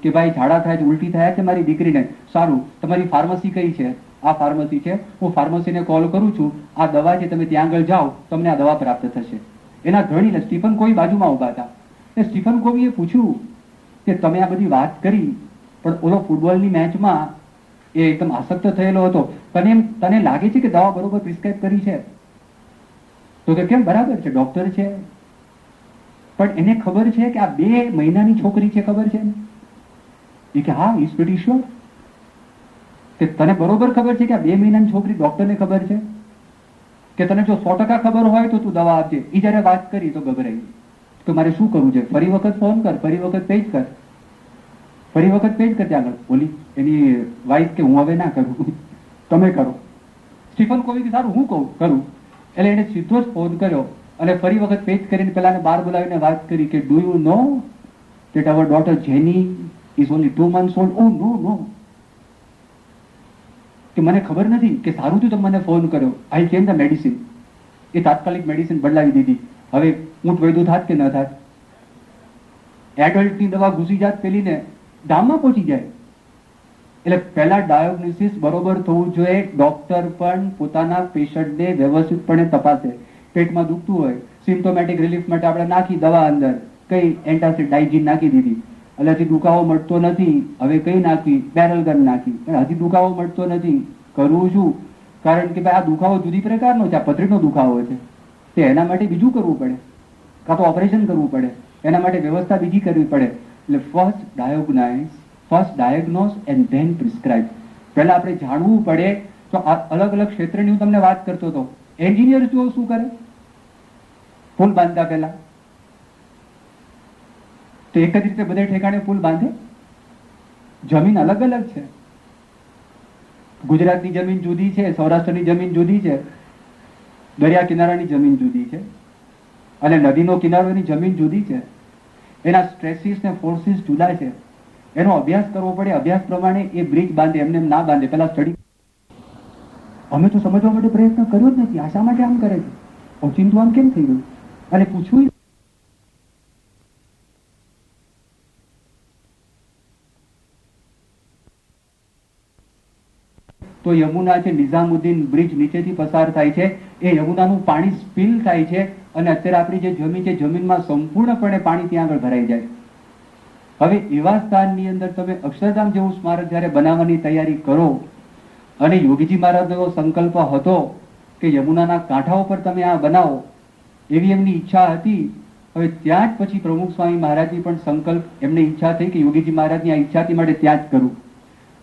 કે ભાઈ ઝાડા થાય છે, ઉલટી થાય છે મારી દીકરીને. સારું, તમારી ફાર્મસી કઈ છે? આ ફાર્મસી છે, હું ફાર્મસીને કોલ કરું છું, આ દવા છે, તમે ત્યાં આગળ જાઓ, તમને આ દવા પ્રાપ્ત થશે. એના ધણીને સ્ટીફન કોવી બાજુમાં ઉભા હતા. એ સ્ટીફન કોવીએ પૂછ્યું કે તમે આ બધી વાત કરી, પણ ઓલો ફૂટબોલની મેચમાં એ એકદમ આસક્ત થયેલો હતો, તને લાગે છે કે દવા બરોબર પ્રિસ્ક્રાઇબ કરી છે? તો કે કેમ, બરાબર છે, ડોક્ટર છે, પણ એને ખબર છે કે આ 2 મહિનાની છોકરી છે, ખબર છે? એ કે હા, ઇઝ પ્રીટી શ્યોર. કે તને બરોબર ખબર છે કે આ 2 મહિનાની છોકરી, ડોક્ટરને ખબર છે કે તને જો 100% ખબર હોય તો તું દવા આપજે. એ જયારે વાત કરી તો ગભરાઈ તો મારે શું કરવું છે? ફરી વખત ફોન કર, ફરી વખત પેજ કર, ફરી વખત પેજ કર. ત્યાં આગળ બોલી એની વાઈફ કે હું હવે ના કરું, તમે કરો. સ્ટીફન કોવી કે સારું, હું કરું. એટલે એને સીધો જ ફોન કર્યો અને ફરી વખત પેજ કરીને પેલાને બહાર બોલાવીને વાત કરી કે do you know that our daughter Jenny is only 2 months old? Oh no. કે મને ખબર નથી. કે સારું થયું તમે મને ફોન કર્યો. આઈ ચેન્જ ધ મેડિસિન. એ તાત્કાલિક મેડિસિન બદલાવી દીધી. હવે ઊંટ વૈદું થાત કે ન થાત? એડલ્ટની દવા ઘૂસી જાત પેલીને ધામમાં પહોંચી જાય. એટલે પહેલા ડાયોગ્નોસિસ બરોબર થવું જોઈએ. ડોક્ટર પણ પોતાના પેશન્ટને વ્યવસ્થિતપણે તપાસે. પેટમાં દુખતું હોય, સિમ્પ્ટોમેટિક રિલીફ માટે આપણે નાખી દવા અંદર, કઈ એન્ટાસિડ ડાઇજીન નાખી દીધી. એટલે હજી દુખાવો મળતો નથી, હવે કઈ નાખી? બેરલગન નાખી. પણ હજી દુખાવો મળતો નથી. કરવું શું? કારણ કે ભાઈ આ દુખાવો જુદી પ્રકારનો છે, આ પથરીનો દુખાવો છે. તે એના માટે બીજું કરવું પડે, કાં તો ઓપરેશન કરવું પડે, એના માટે વ્યવસ્થા બીજી કરવી પડે. એટલે first diagnose and then prescribe. પહેલા આપણે જાણવું પડે. તો આ અલગ અલગ ક્ષેત્રની હું તમને વાત કરતો હતો. એન્જિનિયર જુઓ શું કરે, પુલ બાંધતા પહેલા તો એક જ રીતે બધે ઠેકાણે પુલ બાંધે? જમીન અલગ અલગ છે. ગુજરાતની જમીન જુદી છે, સૌરાષ્ટ્રની જમીન જુદી છે, દરિયા કિનારાની જમીન જુદી છે, અને નદીનો કિનારોની જમીન જુદી છે. એના સ્ટ્રેસીસ ને ફોર્સીસ જુદા છે. એનો અભ્યાસ કરવો પડે. અભ્યાસ પ્રમાણે એ બ્રિજ બાંધે, એમને ના બાંધે. પેલા સ્ટડી અમે તો સમજવા માટે પ્રયત્ન કર્યો જ નથી. આ શા માટે આમ કરે છે? ઓચિંતું આમ કેમ થઈ ગયું? અને પૂછવું તો યમુના છે, નિઝામુદ્દીન બ્રિજ નીચેથી પસાર થાય છે. એ યમુનાનું પાણી સ્પીલ થાય છે અને અત્યારે આપણી જે જમીન છે, જમીનમાં સંપૂર્ણપણે પાણી ત્યાં આગળ ભરાઈ જાય. હવે એવા સ્થાનની અંદર તમે અક્ષરધામ જેવું સ્મારક જયારે બનાવવાની તૈયારી કરો, અને યોગીજી મહારાજનો એવો સંકલ્પ હતો કે યમુનાના કાંઠા ઉપર તમે આ બનાવો, એવી એમની ઈચ્છા હતી. હવે ત્યાં જ પછી પ્રમુખ સ્વામી મહારાજની પણ સંકલ્પ, એમની ઈચ્છા થઈ કે યોગીજી મહારાજની આ ઈચ્છા હતી માટે ત્યાં જ કરું.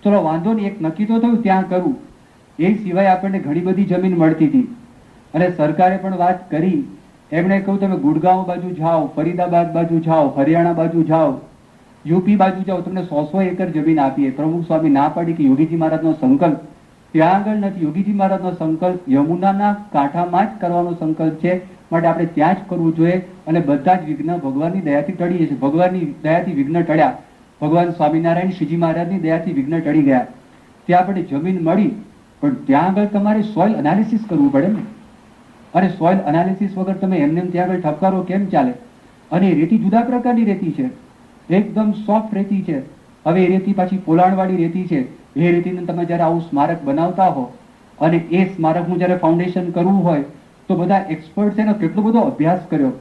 ચલો વાંધો નહીં, એક નક્કી તો થયું, ત્યાં કરું. એ સિવાય આપણને ઘણી બધી જમીન મળતી હતી અને સરકારે પણ વાત કરી. એમણે કહ્યું તમે ગુડગાંવ બાજુ જાઓ, ફરીદાબાદ બાજુ જાઓ, હરિયાણા બાજુ જાઓ, યુપી બાજુ જાઓ, તમને 100 એકર જમીન આપીએ. પ્રમુખ સ્વામી ના પાડી કે યોગીજી મહારાજનો સંકલ્પ ત્યાં આગળ નથી. યોગીજી મહારાજનો સંકલ્પ યમુનાના કાંઠામાં જ કરવાનો સંકલ્પ છે, માટે આપણે ત્યાં જ કરવું જોઈએ. અને બધા જ વિઘ્ન ભગવાનની દયાથી ટળી જશે. ભગવાનની દયાથી વિઘ્ન ટળ્યા. ભગવાન સ્વામિનારાયણ શ્રીજી મહારાજની દયાથી વિઘ્ન ટળી ગયા. ત્યાં આપણે જમીન મળી, પણ ત્યાં આગળ તમારે સોઇલ એનાલિસિસ કરવું પડે ને. અને સોઇલ એનાલિસિસ વગર તમે એમને ત્યાં આગળ ઠપકારો કેમ ચાલે? અને રેતી જુદા પ્રકારની રેતી છે, એકદમ સોફ્ટ રેતી છે. હવે એ રેતી પાછી પોલાણવાળી રેતી છે. એ રેતીને તમે જયારે આવું સ્મારક બનાવતા હો, અને એ સ્મારકનું જયારે ફાઉન્ડેશન કરવું હોય, તો બધા એક્સપર્ટ છે ને કેટલો બધો અભ્યાસ કર્યો.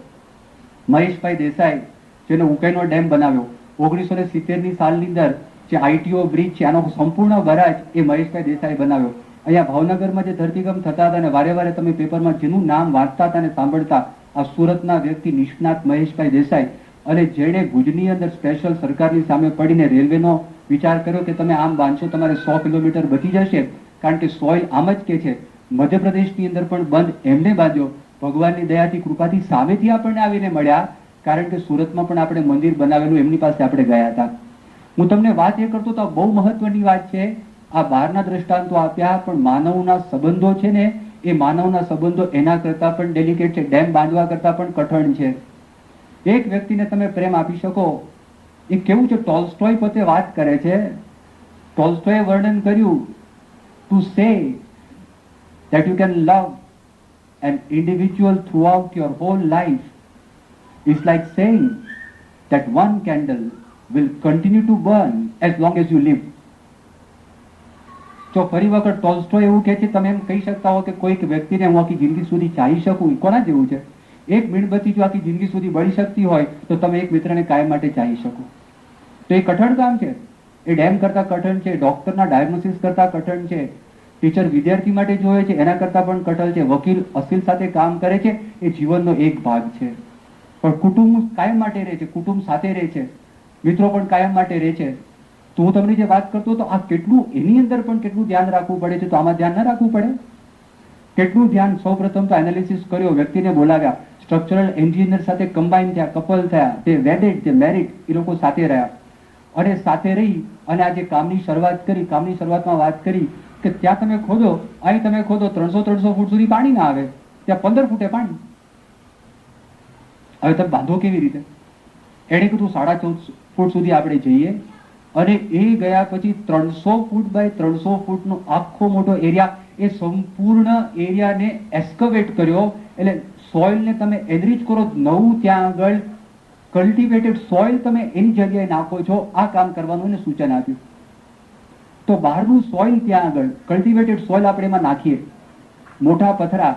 મહેશભાઈ દેસાઈ, જેને ઉકાઈનો ડેમ બનાવ્યો 1970ની સાલની અંદર, જે આઈટીઓ બ્રિજ છે, આનો સંપૂર્ણ વરાજ એ મહેશભાઈ દેસાઈ બનાવ્યો. અહીંયા ભાવનગરમાં જે ધરતીકંપ થતા હતા, અને વારે વારે તમે પેપરમાં જેનું નામ વાંચતા હતા અને સાંભળતા, આ સુરતના વ્યક્તિ નિષ્ણાત મહેશભાઈ દેસાઈ. અને જેણે ભુજની અંદર સ્પેશિયલ સરકારની સામે પડીને રેલવેનો વિચાર કર્યો કે તમે આમ બાંધશો, તમારે 100 કિલોમીટર બચી જશે, કારણ કે સોઇલ આમ જ કે છે. મધ્યપ્રદેશની અંદર પણ બંધ એમને બાંધ્યો. ભગવાનની દયાથી, કૃપાથી સામેથી આપણને આવીને મળ્યા, કારણ કે સુરતમાં પણ આપણે મંદિર બનાવેલું એમની પાસે આપણે ગયા હતા. હું તમને વાત એ કરતો તો બહુ મહત્વની વાત છે. આ બહારના દ્રષ્ટાંતો આપ્યા, પણ માનવના સંબંધો છે ને, એ માનવના સંબંધો એના કરતા પણ ડેલિકેટ છે, ડેમ બાંધવા કરતા પણ કઠણ છે. એક વ્યક્તિને તમે પ્રેમ આપી શકો, એ કેવું છે? ટોલ્સ્ટોય પોતે વાત કરે છે. ટોલ્સ્ટોયે વર્ણન કર્યું, to say that you can love an individual throughout your whole life is like saying that one candle will continue to burn as long as you live. તો ફરી વખત ટોલ્સ્ટોય એવું કહે છે, તમે એમ કહી શકતા હો કે કોઈક વ્યક્તિને હું આખી જિંદગી સુધી ચાહી શકું, કોના જેવું છે? એક મીણબત્તી જો આખી જિંદગી સુધી બળી શકતી હોય તો તમે એક મિત્રને કાયમ માટે ચાહી શકો. તો એ કઠણ કામ છે, એ ડેમ કરતા કઠણ છે, ડોક્ટરના ડાયગ્નોસિસ કરતા કઠણ છે, ટીચર વિદ્યાર્થી માટે જોવે છે એના કરતા પણ કઠણ છે, વકીલ અસીલ સાથે કામ કરે છે, એ જીવનનો એક ભાગ છે. પણ કુટુંબ કાયમ માટે રહે છે, કુટુંબ સાથે રહે છે, મિત્રો પણ કાયમ માટે રહે છે. તો હું તમને જે વાત કરતો તો આ કેટલું, એની અંદર પણ કેટલું ધ્યાન રાખવું પડે છે, તો આમાં ધ્યાન ના રાખવું પડે? કેટલું ધ્યાન? સૌ પ્રથમ તો એનાલિસિસ કર્યો, વ્યક્તિને બોલાવ્યા, સ્ટ્રક્ચરલ એન્જિનિયર સાથે કમ્બાઈન થયા, કપલ થયા, તે વેડેડ, તે મેરિડ, એ લોકો સાથે રહ્યા અને સાથે રહી અને આજે કામની શરૂઆત કરી. કામની શરૂઆતમાં વાત કરી કે ત્યાં તમે ખોદો, અહીં તમે ખોદો 300 ફૂટ સુધી પાણી ના આવે, ત્યાં 15 ફૂટે પાણી. હવે તમે બાંધો કેવી રીતે? એણે કીધું 14.5 ફૂટ સુધી આપણે જઈએ અને એ ગયા પછી 300 ફૂટ બાય 300 ફૂટનો આખો મોટો એરિયા, એ સંપૂર્ણ એરિયાને એસ્કવેટ કર્યો. એટલે સોઇલને તમે એનરીચ કરો, નવું ત્યાં આગળ કલ્ટિવેટેડ સોઇલ તમે એની જગ્યાએ નાખો છો. આ કામ કરવાનું એને સૂચન આપ્યું. તો બહારનું સોઇલ ત્યાં આગળ કલ્ટિવેટેડ સોઇલ આપણે એમાં નાખીએ, મોટા પથરા,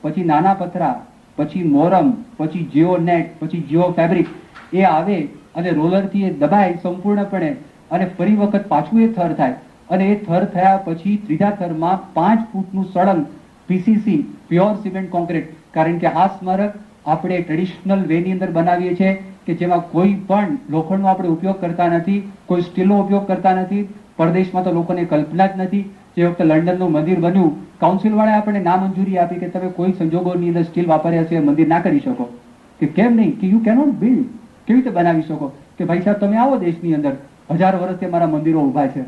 પછી નાના પથરા, પછી મોરમ, પછી જીઓ નેટ, પછી જીઓ ફેબ્રિક, એ આવે અને રોલરથી એ દબાય સંપૂર્ણપણે અને ફરી વખત પાછું એ થર થાય અને એ થર થયા પછી ત્રીજા થરમાં 5 ફૂટનું સળંગ પીસીસી, પ્યોર સિમેન્ટ કોન્ક્રીટ. કારણ કે આ સ્મારક આપણે ટ્રેડિશનલ વેની અંદર બનાવીએ છીએ કે જેમાં કોઈ પણ લોખંડનો આપણે ઉપયોગ કરતા નથી, કોઈ સ્ટીલનો ઉપયોગ કરતા નથી. પરદેશમાં તો લોકોને કલ્પના જ નથી. જે વખતે લંડનનું મંદિર બન્યું, કાઉન્સિલ વાળાએ આપણને નામંજૂરી આપી કે તમે કોઈ સંજોગોની અંદર સ્ટીલ વાપર્યા છે મંદિર ના કરી શકો. કે કેમ નહીં? કે યુ કેનોટ બિલ્ડ. કેવી રીતે બનાવી શકો? કે ભાઈ સાહેબ તમે આવો દેશની અંદર, 1000 વર્ષથી અમારા મંદિરો ઉભા છે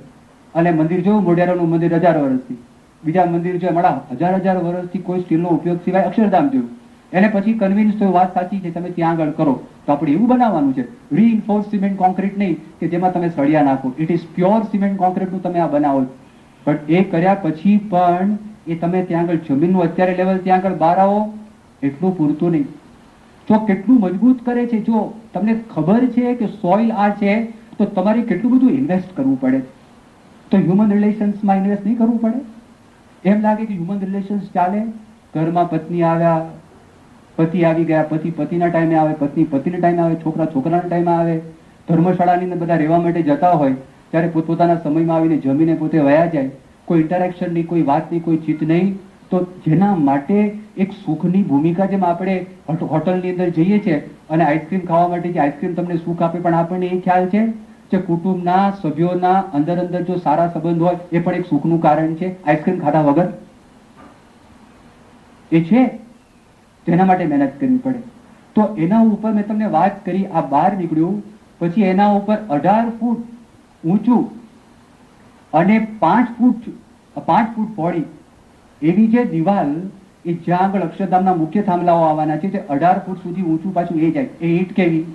અને મંદિર જોયું, મોઢેરાનું મંદિર 1000 વર્ષથી, બીજા મંદિર જો મારા 1000 વર્ષથી કોઈ સ્ટીલનો ઉપયોગ સિવાય અક્ષરધામ જોયું. એને પછી કન્વિન્સ થયું વાત સાચી છે, તમે ત્યાં આગળ કરો. તો આપણે એવું બનાવવાનું છે, રીઇન્ફોર્સ સિમેન્ટ કોન્ક્રીટ નહીં કે જેમાં તમે સળિયા નાખો. ઇટ ઇઝ પ્યોર સિમેન્ટ કોન્ક્રીટનું તમે આ બનાવો. બટ એ કર્યા પછી પણ એ તમે ત્યાં આગળ જમીનનું અત્યારે લેવલ ત્યાં આગળ બહાર આવો એટલું પૂરતું નહીં. જો કેટલું મજબૂત કરે છે, જો તમને ખબર છે કે સોઇલ આ છે તો તમારે કેટલું બધું ઇન્વેસ્ટ કરવું પડે. તો હ્યુમન રિલેશન્સમાં ઇન્વેસ્ટ નહીં કરવું પડે? એમ લાગે કે હ્યુમન રિલેશન્સ ચાલે, ઘરમાં પત્ની આવ્યા, પતિ આવી ગયા, પતિ પતિના ટાઈમે આવે, પત્ની પતિના ટાઈમે આવે, છોકરા છોકરાના ટાઈમે આવે, ધર્મશાળાની અંદર બધા રહેવા માટે જતા હોય ત્યારે પોતપોતાના સમયમાં આવીને જમીને પોતે વયા જાય, કોઈ ઇન્ટરેક્શન નહીં, કોઈ વાત નહીં, કોઈ ચીત નહીં. તો જેના માટે એક સુખની ભૂમિકા, જેમ આપણે હોટલની અંદર જઈએ છીએ અને આઈસ્ક્રીમ ખાવા માટે જે આઈસ્ક્રીમ તમને સુખ આપે, પણ આપણને એ ખ્યાલ છે કે કુટુંબના સભ્યોના અંદર અંદર જો સારા સંબંધ હોય એ પણ એક સુખનું કારણ છે. આઈસ્ક્રીમ ખાધા વગર એ છે, તેના માટે મહેનત કરવી પડે. તો એના ઉપર મેં તમને વાત કરી, આ બહાર નીકળ્યું પછી એના ઉપર 18 ફૂટ ઊંચું અને 5 ફૂટ પહોળી એવી જે દિવાલ, એ જ્યાં આગળ અક્ષરધામના મુખ્ય થાંભલાઓ આવવાના છે, તે 18 ફૂટ સુધી ઊંચું પાછું એ જાય. એ ઈંટ કેવી?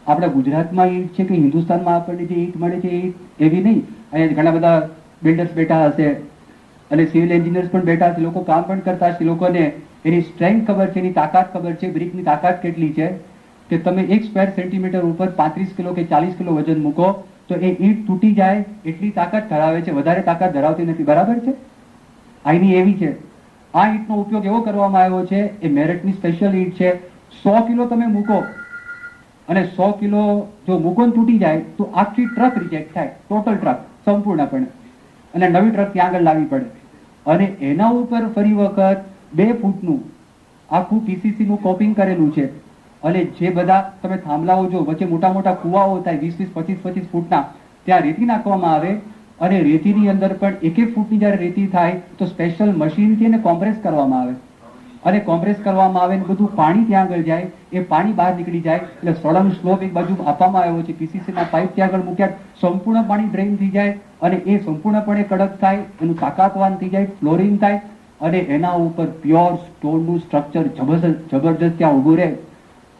આપણા ગુજરાતમાં ઈંટ છે કે હિન્દુસ્તાનમાં આપણને જે ઈંટ મળે છે એ એવી નહીં. અહીંયા ઘણા બધા બિલ્ડર્સ બેઠા હશે અને સિવિલ એન્જિનિયર્સ પણ બેઠા હશે, લોકો કામ પણ કરતા હશે. લોકોને એની સ્ટ્રેન્થ ખબર છે, એની તાકાત ખબર છે, બ્રિકની તાકાત કેટલી છે કે તમે 1 સ્ક્વેર સેન્ટીમીટર ઉપર 35 કિલો કે 40 કિલો વજન મૂકો તો એ ઈંટ તૂટી જાય એટલી તાકાત ધરાવે છે, વધારે તાકાત ધરાવતી નથી. બરાબર છે? આની એવી છે. આ ઈંટનો ઉપયોગ એવો કરવામાં આવ્યો છે, એ મેરઠની સ્પેશિયલ ઈંટ છે. 100 કિલો તમે મૂકો અને 100 કિલો જો મૂકો ને તૂટી જાય તો આખી ટ્રક રિજેક્ટ થાય, ટોટલ ટ્રક સંપૂર્ણપણે, અને નવી ટ્રક ત્યાં આગળ લાવવી પડે. અને એના ઉપર ફરી વખત 2 ફૂટનું આખું પીસીસી નું કોપિંગ કરેલું છે. અને જે બધા તમે થાંભલાઓ જો વચ્ચે મોટા મોટા કુવાઓ થાય 20, 25 ફૂટના, ત્યાં રેતી નાખવામાં આવે અને રેતીની અંદર પણ 1 ફૂટની જયારે રેતી થાય તો સ્પેશિયલ મશીનથી એને કોમ્પ્રેસ કરવામાં આવે અને કોમ્પ્રેસ કરવામાં આવે ને બધું પાણી ત્યાં આગળ જાય, એ પાણી બહાર નીકળી જાય. એટલે સળંગ સ્લોપ એક બાજુ આપવામાં આવ્યો છે, પીસીસી ના પાઇપ ત્યાં આગળ મૂક્યા, સંપૂર્ણ પાણી ડ્રેઇન થઈ જાય અને એ સંપૂર્ણપણે કડક થાય, એનું તાકાતવાન થઈ જાય, ફ્લોરિંગ થાય અને એના ઉપર પ્યોર સ્ટોનનું સ્ટ્રક્ચર જબરજસ્ત ત્યાં ઉભું રહે.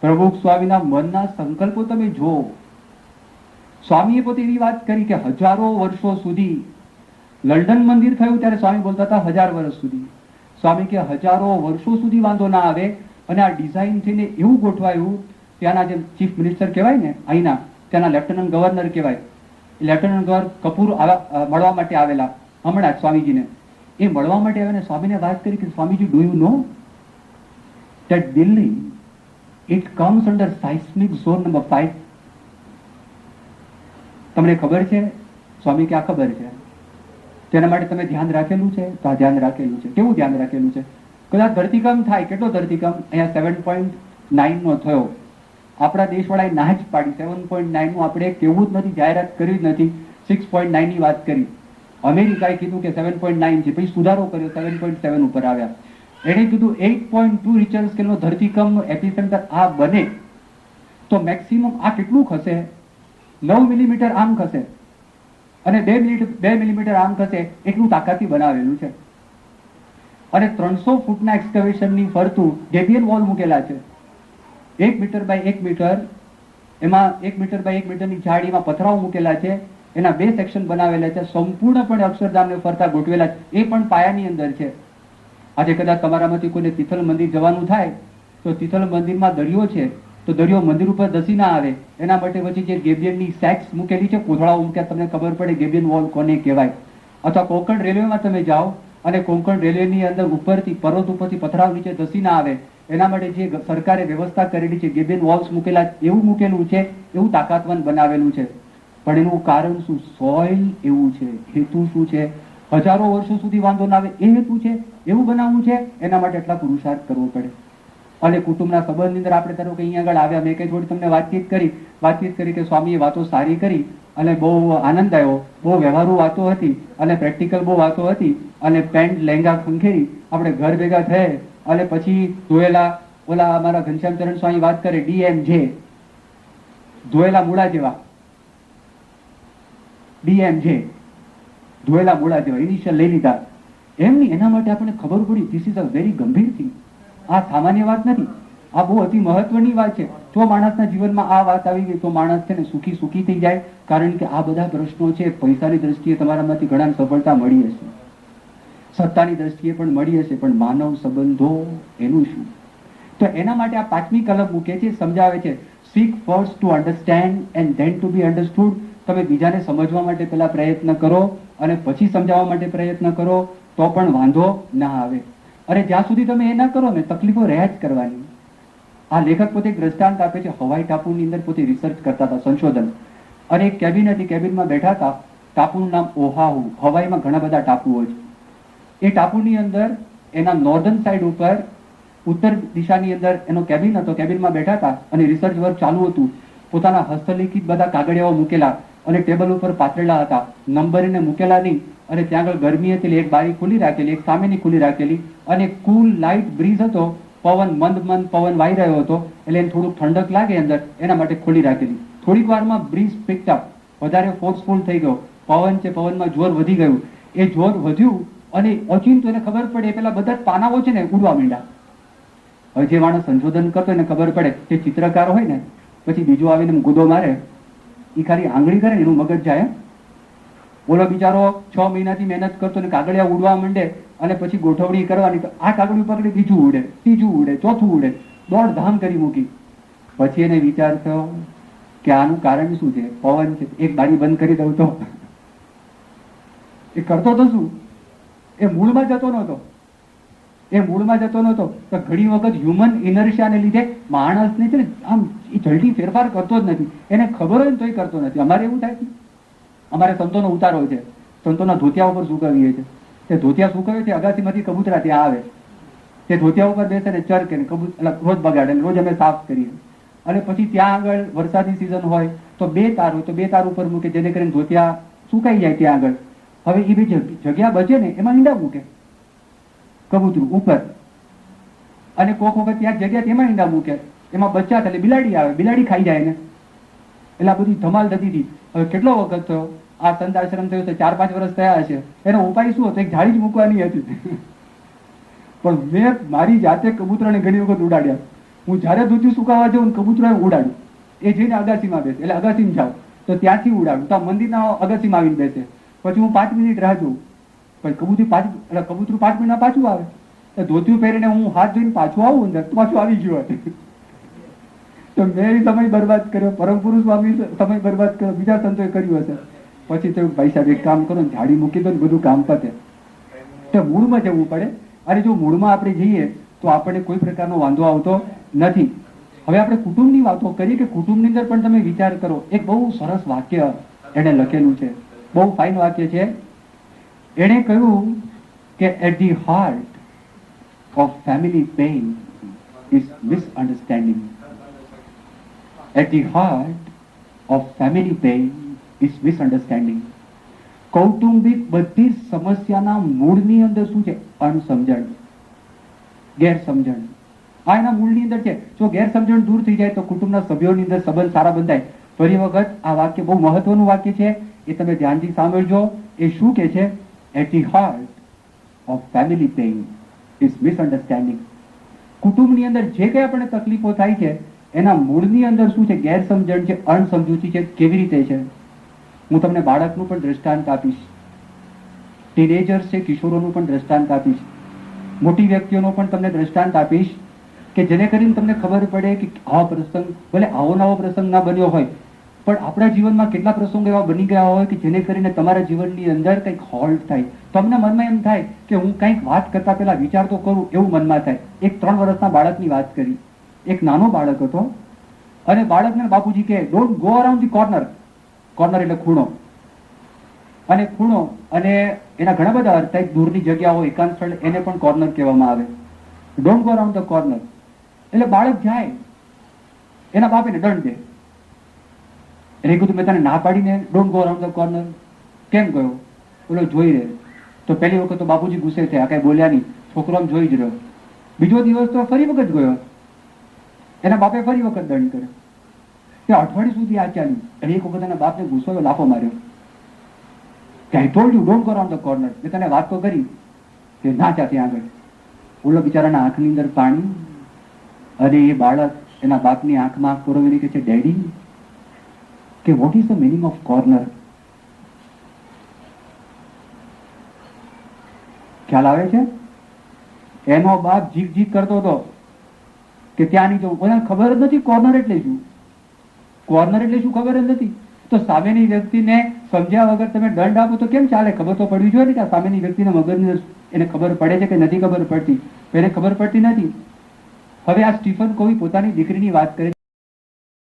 પ્રભુ સ્વામીના મનના સંકલ્પો તમે જો. સ્વામીએ પોતે એવી વાત કરી કે હજારો વર્ષો સુધી લંડન મંદિર થયું ત્યારે સ્વામી બોલતા હતા 1000 વર્ષ સુધી. સ્વામી કે હજારો વર્ષો સુધી વાંધો ના આવે. અને આ ડિઝાઇન થઈને એવું ગોઠવાયું, ત્યાંના જે ચીફ મિનિસ્ટર કહેવાય ને અહીંના, ત્યાંના લેફ્ટનન્ટ ગવર્નર કહેવાય, લેફ્ટનન્ટ ગવર્નર કપૂર મળવા માટે આવેલા હમણાં જ સ્વામીજીને એ મળવા માટે આવ્યા ને સ્વામીને વાત કરી કે Swamiji, do you know that Delhi, it comes under seismic zone number 5. તમને ખબર છે? સ્વામી કે આ ખબર છે. તેના માટે તમે ધ્યાન રાખેલું છે? તો આ ધ્યાન રાખેલું છે. કેવું ધ્યાન રાખેલું છે? કદાચ ધરતીકંપ થાય, કેટલો ધરતીકંપ? અહીંયા 7.9 નો થયો. આપણા દેશવાળાએ ના જ પાડી. 7.9 નું આપણે કેવું જ નથી, જાહેરાત કરી જ નથી. 6.9 ની વાત કરી. અમેરિકાએ કીધું કે 7.9 છે, પછી સુધારો કર્યો, 7.7 ઉપર આવ્યા. એણે કીધું 8.2 રિક્ટર સ્કેલનો ધરતીકંપનો એપિસેન્ટર આ બને તો મેક્સિમમ આ કેટલું ખસે? 9 મિલીમીટર આમ ખસે અને 2 મિલીમીટર આમ ખસે, એટલું તાકાતથી બનાવેલું છે. અને 300 ફૂટના એક્સકવેશનની ફરતું ગેબિયન વોલ મૂકેલા છે. 1 મીટર બાય 1 મીટર, એમાં 1 મીટર બાય 1 મીટરની જાડીમાં પથરાઓ મૂકેલા છે. એના 2 સેક્શન બનાવેલા છે, સંપૂર્ણપણે અક્ષરધામને ફરતા ગોઠવેલા છે. એ પણ પાયાની અંદર છે. આજે કદાચ તમારામાંથી કોઈને તિથલ મંદિર જવાનું થાય તો તિથલ મંદિરમાં દરિયો છે, તો દરિયો મંદિર ઉપર ધસી ના આવે એના માટે પછી જે ગેબિયનની સેક્સ મૂકેલી છે, કોથળાઓ મૂક્યા, તમને ખબર પડે ગેબિયન વોલ કોને કહેવાય. અથવા કોંકણ રેલવેમાં તમે જાઓ અને કોંકણ રેલવેની અંદર ઉપરથી પર્વત ઉપરથી પથરાવ નીચે ધસી ના આવે એના માટે જે સરકારે વ્યવસ્થા કરેલી છે, ગેબિયન વોલ્સ મૂકેલા, એવું મૂકેલું છે, એવું તાકાતવાન બનાવેલું છે. પણ એનું કારણ શું? સોઇલ એવું છે. હેતુ શું છે? હજારો વર્ષો સુધી વાંધો ના આવે એ હેતુ છે, એવું બનાવવું છે. એના માટે એટલા પુરુષાર્થ કરવો પડે. અને કુટુંબના સંબંધની અંદર આપણે ધારો કે અહીંયા આગળ આવ્યા, મેં કઈ થોડી તમને વાતચીત કરી કે સ્વામીએ વાતો સારી કરી અને બહુ આનંદ આવ્યો, બહુ વ્યવહારુ વાતો હતી અને પ્રેક્ટિકલ બહુ વાતો હતી અને પેન્ટ લેંગા ખંખેરી આપણે ઘર ભેગા થયે અને પછી ધોયેલા ઓલા અમારા ઘનશ્યામચરણ સ્વામી વાત કરે DMJ, ધોયેલા મૂળા જેવા, DMJ, ધોયેલા મૂળા જેવા ઇનિશિયલ લઈ લીધા. એમ નહીં, એના માટે આપણને ખબર પડી ધીસ ઇઝ અ વેરી ગંભીર થિંગ. આ સામાન્ય વાત નથી, આ બહુ અતિ મહત્વની વાત છે. જો માણસના જીવનમાં આ વાત આવી ગઈ તો માણસ છે ને સુખી થઈ જાય. કારણ કે આ બધા પ્રશ્નો છે, પૈસાની દ્રષ્ટિએ તમારામાંથી ઘણાને સફળતા મળી હશે, સત્તાની દ્રષ્ટિએ પણ મળી હશે, પણ માનવ સંબંધો એનું શું? તો એના માટે આ 5મી કલમ મૂકે છે, સમજાવે છે seek first to understand and then to be understood. તમે બીજાને સમજવા માટે પહેલા પ્રયત્ન કરો અને પછી સમજાવવા માટે પ્રયત્ન કરો તો પણ વાંધો ના આવે. અને જ્યાં સુધી તમે એ ના કરો ને, તકલીફો રહ્યા જ કરવાની. આ લેખક પોતે એક દ્રષ્ટાંત આપે છે. હવાઈ ટાપુની અંદર પોતે રિસર્ચ કરતા હતા, સંશોધન. અને એક કેબિન હતી, કેબિનમાં બેઠા હતા. ટાપુનું નામ ઓહાહુ. હવાઈમાં ઘણા બધા ટાપુઓ છે. એ ટાપુની અંદર એના નોર્ધન સાઈડ ઉપર ઉત્તર દિશાની અંદર એનો કેબિન હતો. કેબિનમાં બેઠા હતા અને રિસર્ચ વર્ક ચાલુ હતું. પોતાના હસ્તલિખિત બધા કાગળિયાઓ મૂકેલા અને ટેબલ ઉપર પાથરેલા હતા, નંબરીને મૂકેલા નહીં. અને ત્યાં આગળ ગરમી હતી, એક બારી ખુલ્લી રાખેલી, એક સામેની ખુલ્લી રાખેલી અને કુલ લાઇટ બ્રીઝ હતો. પવન મંદ પવન વાઈ રહ્યો હતો, એટલે એને થોડુંક ઠંડક લાગે અંદર, એના માટે ખુલ્લી રાખેલી. થોડીક વારમાં બ્રીઝ પિક્ડ અપ, વધારે ફોર્સફુલ થઈ ગયો. પવન છે, પવનમાં જોર વધી ગયું. એ જોર વધ્યું અને ઓચિંતું એને ખબર પડે, પેલા બધા પાનાઓ છે ને ઉડવા માંડ્યા. હવે જે માણસ સંશોધન કરતો એને ખબર પડે, જે ચિત્રકાર હોય ને પછી બીજો આવીને ગુદો મારે, એ ખાલી આંગળી કરે ને એનું મગજ જાય. બોલો બિચારો 6 મહિનાથી મહેનત કરતો ને કાગળિયા ઉડવા માંડે અને પછી ગોઠવણી કરવાની, તો આ કાગળિયું પકડી બીજું ઉડે, ત્રીજું ઉડે, ચોથું ઉડે, દોડધામ કરી મૂકી. પછી એને વિચાર થયો કે આનું કારણ શું છે? પવન છે, એક બારી બંધ કરી દઉં તો. એ કરતો તો શું? એ મૂળમાં જતો નહોતો. તો ઘણી વખત હ્યુમન ઇનર્શિયાને લીધે માણસને છે ને આમ એ જલ્દી ફેરફાર કરતો જ નથી. એને ખબર હોય ને તોય કરતો નથી. અમારે એવું થાય છે. અમારે સંતોનો ઉતારો છે, સંતોના ધોતિયા ઉપર સુકવીએ છે. તે ધોતિયા સુકવે છે, અગાસીમાંથી કબૂતરા ત્યાં આવે, તે ધોતિયા ઉપર બેસે ને ચરકે ને રોજ બગાડે, રોજ અમે સાફ કરીએ. અને પછી ત્યાં આગળ વરસાદની સિઝન હોય તો 2 તાર હોય તો 2 તાર ઉપર મૂકે, જેને કરીને ધોતિયા સુકાઈ જાય ત્યાં આગળ. હવે એ બી જગ્યા બચે ને એમાં ઈંડા મૂકે કબૂતરું ઉપર, અને કોક વખત ત્યાં જગ્યા એમાં ઈંડા મૂકે, એમાં બચ્ચા થાય, બિલાડી આવે, બિલાડી ખાઈ જાય ને. એટલે આ બધી ધમાલ થતી હતી. હવે કેટલો વખત થયો આ સંત આશ્રમ થયો છે, 4-5 વર્ષ થયા છે. એનો ઉપાય શું હતો? એક જાળી જ મૂકવાની હતી. પણ મેં મારી જાતે કબૂતરાને ઘણી વખત ઉડાડ્યા. હું જયારે ધોતી સુકાવા જાઉં કબૂતરાને ઉડાડું. એ જઈને અગાસીમાં બેસે, એટલે અગાસીમાં જાઉં તો ત્યાંથી ઉડાડું, તો મંદિરના અગાસીમાં આવીને બેસે. પછી હું 5 મિનિટ રાહ જોઉં, પછી કબૂતરું 5 મિનિટમાં પાછું આવે. ધોતિયું પહેરીને હું હાથ ધોઈને પાછું આવું અંદર તો પાછું આવી ગયું હતું. તો મેં સમય બરબાદ કર્યો, પરમ પુરુષ સ્વામી સમય બરબાદ કર્યો, બીજા સંતોએ કર્યું હશે. પછી તો ભાઈ સાહેબ એક કામ કરો ને ઝાડી મૂકી દો ને બધું કામ પતે. તો મૂળમાં જવું પડે. અને જો મૂળમાં આપણે જઈએ તો આપણને કોઈ પ્રકારનો વાંધો આવતો નથી. હવે આપણે કુટુંબની વાતો કરીએ કે કુટુંબની અંદર પણ તમે વિચાર કરો. એક બહુ સરસ વાક્ય એણે લખેલું છે, બહુ ફાઇન વાક્ય છે. એણે કહ્યું કે at the heart of family pain is misunderstanding. At the heart of family pain is misunderstanding. કૌટુંબિક બધી સમસ્યાના મૂળની અંદર શું છે? અણસમજણ, ગેરસમજણ. આ એના મૂળની અંદર છે. જો ગેરસમજણ દૂર થઈ જાય તો કુટુંબના સભ્યોની અંદર સંબંધ સારા બંધાય. ફરી વખત આ વાક્ય બહુ મહત્વનું વાક્ય છે, એ તમે ધ્યાનથી સાંભળજો. એ શું કે છે? At the heart of family pain is misunderstanding. કુટુંબની અંદર જે કંઈ આપણને તકલીફો થાય છે એના મૂળની અંદર શું છે? ગેરસમજણ છે, અણસમજૂતી છે. કેવી રીતે છે? હું તમને બાળકનું પણ દ્રષ્ટાંત આપીશ, ટીનેજર્સ છે, કિશોરોનું પણ દ્રષ્ટાંત આપીશ, મોટી વ્યક્તિઓનો પણ તમને દ્રષ્ટાંત આપીશ કે જેને કરીને તમને ખબર પડે કે આવા પ્રસંગ, ભલે આવો નવો પ્રસંગ ના બન્યો હોય, પણ આપણા જીવનમાં કેટલા પ્રસંગો એવા બની ગયા હોય કે જેને કરીને તમારા જીવનની અંદર કંઈક હોલ્ટ થાય. તમને મનમાં એમ થાય કે હું કંઈક વાત કરતા પહેલા વિચાર તો કરું, એવું મનમાં થાય. એક 3 વર્ષના બાળકની વાત કરી. એક નાનો બાળક હતો અને બાળકને બાપુજી કે don't go around the corner. Corner એટલે ખૂણો. અને ખૂણો અને એના ઘણા બધા અર્થ થાય. દૂરની જગ્યા હોય, એકાંત સ્થળ, એને પણ કોર્નર કહેવામાં આવે. Don't go around the corner એટલે બાળક જાય, એના બાપ એને દંડ દે. એને કીધું મેં તને ના પાડીને don't go around the corner કેમ ગયો? બોલો જોઈ રહે. તો પહેલી વખત તો બાપુજી ગુસ્સે થયા, કઈ બોલ્યા નહીં, છોકરો આમ જોઈ જ રહ્યો. બીજો દિવસ તો ફરી વખત ગયો, એના બાપે ફરી વખત દંડ કર્યો. તે અઠવાડિયું સુધી આ ચાલ્યું. અને એક વખત એના બાપને ગુસ્સો લાફો માર્યો કે આઈ told you don't go around the corner. મેં તને વાત તો કરી કે ના જા ત્યાં આગળ. બોલો બિચારાના આંખની અંદર પાણી. અને એ બાળક એના બાપની આંખમાં આંખ પુરવીને કે છે, ડેડી કે what is the meaning of corner? ખ્યાલ આવે છે? એનો બાપ જીક જીક કરતો હતો કે ત્યાં નહીં જવું. કોઈને ખબર જ નથી કોર્નર એટલે શું. કોર્નર એટલે શું ખબર જ નથી. તો સામેની વ્યક્તિને સમજ્યા વગર તમે દંડ આપો તો કેમ ચાલે? ખબર તો પડવી જોઈએ ને કે સામેની વ્યક્તિને મગજની એને ખબર પડે છે કે નથી ખબર પડતી. એને ખબર પડતી નથી. હવે આ સ્ટીફન કોવી પોતાની દીકરીની વાત કરે છે.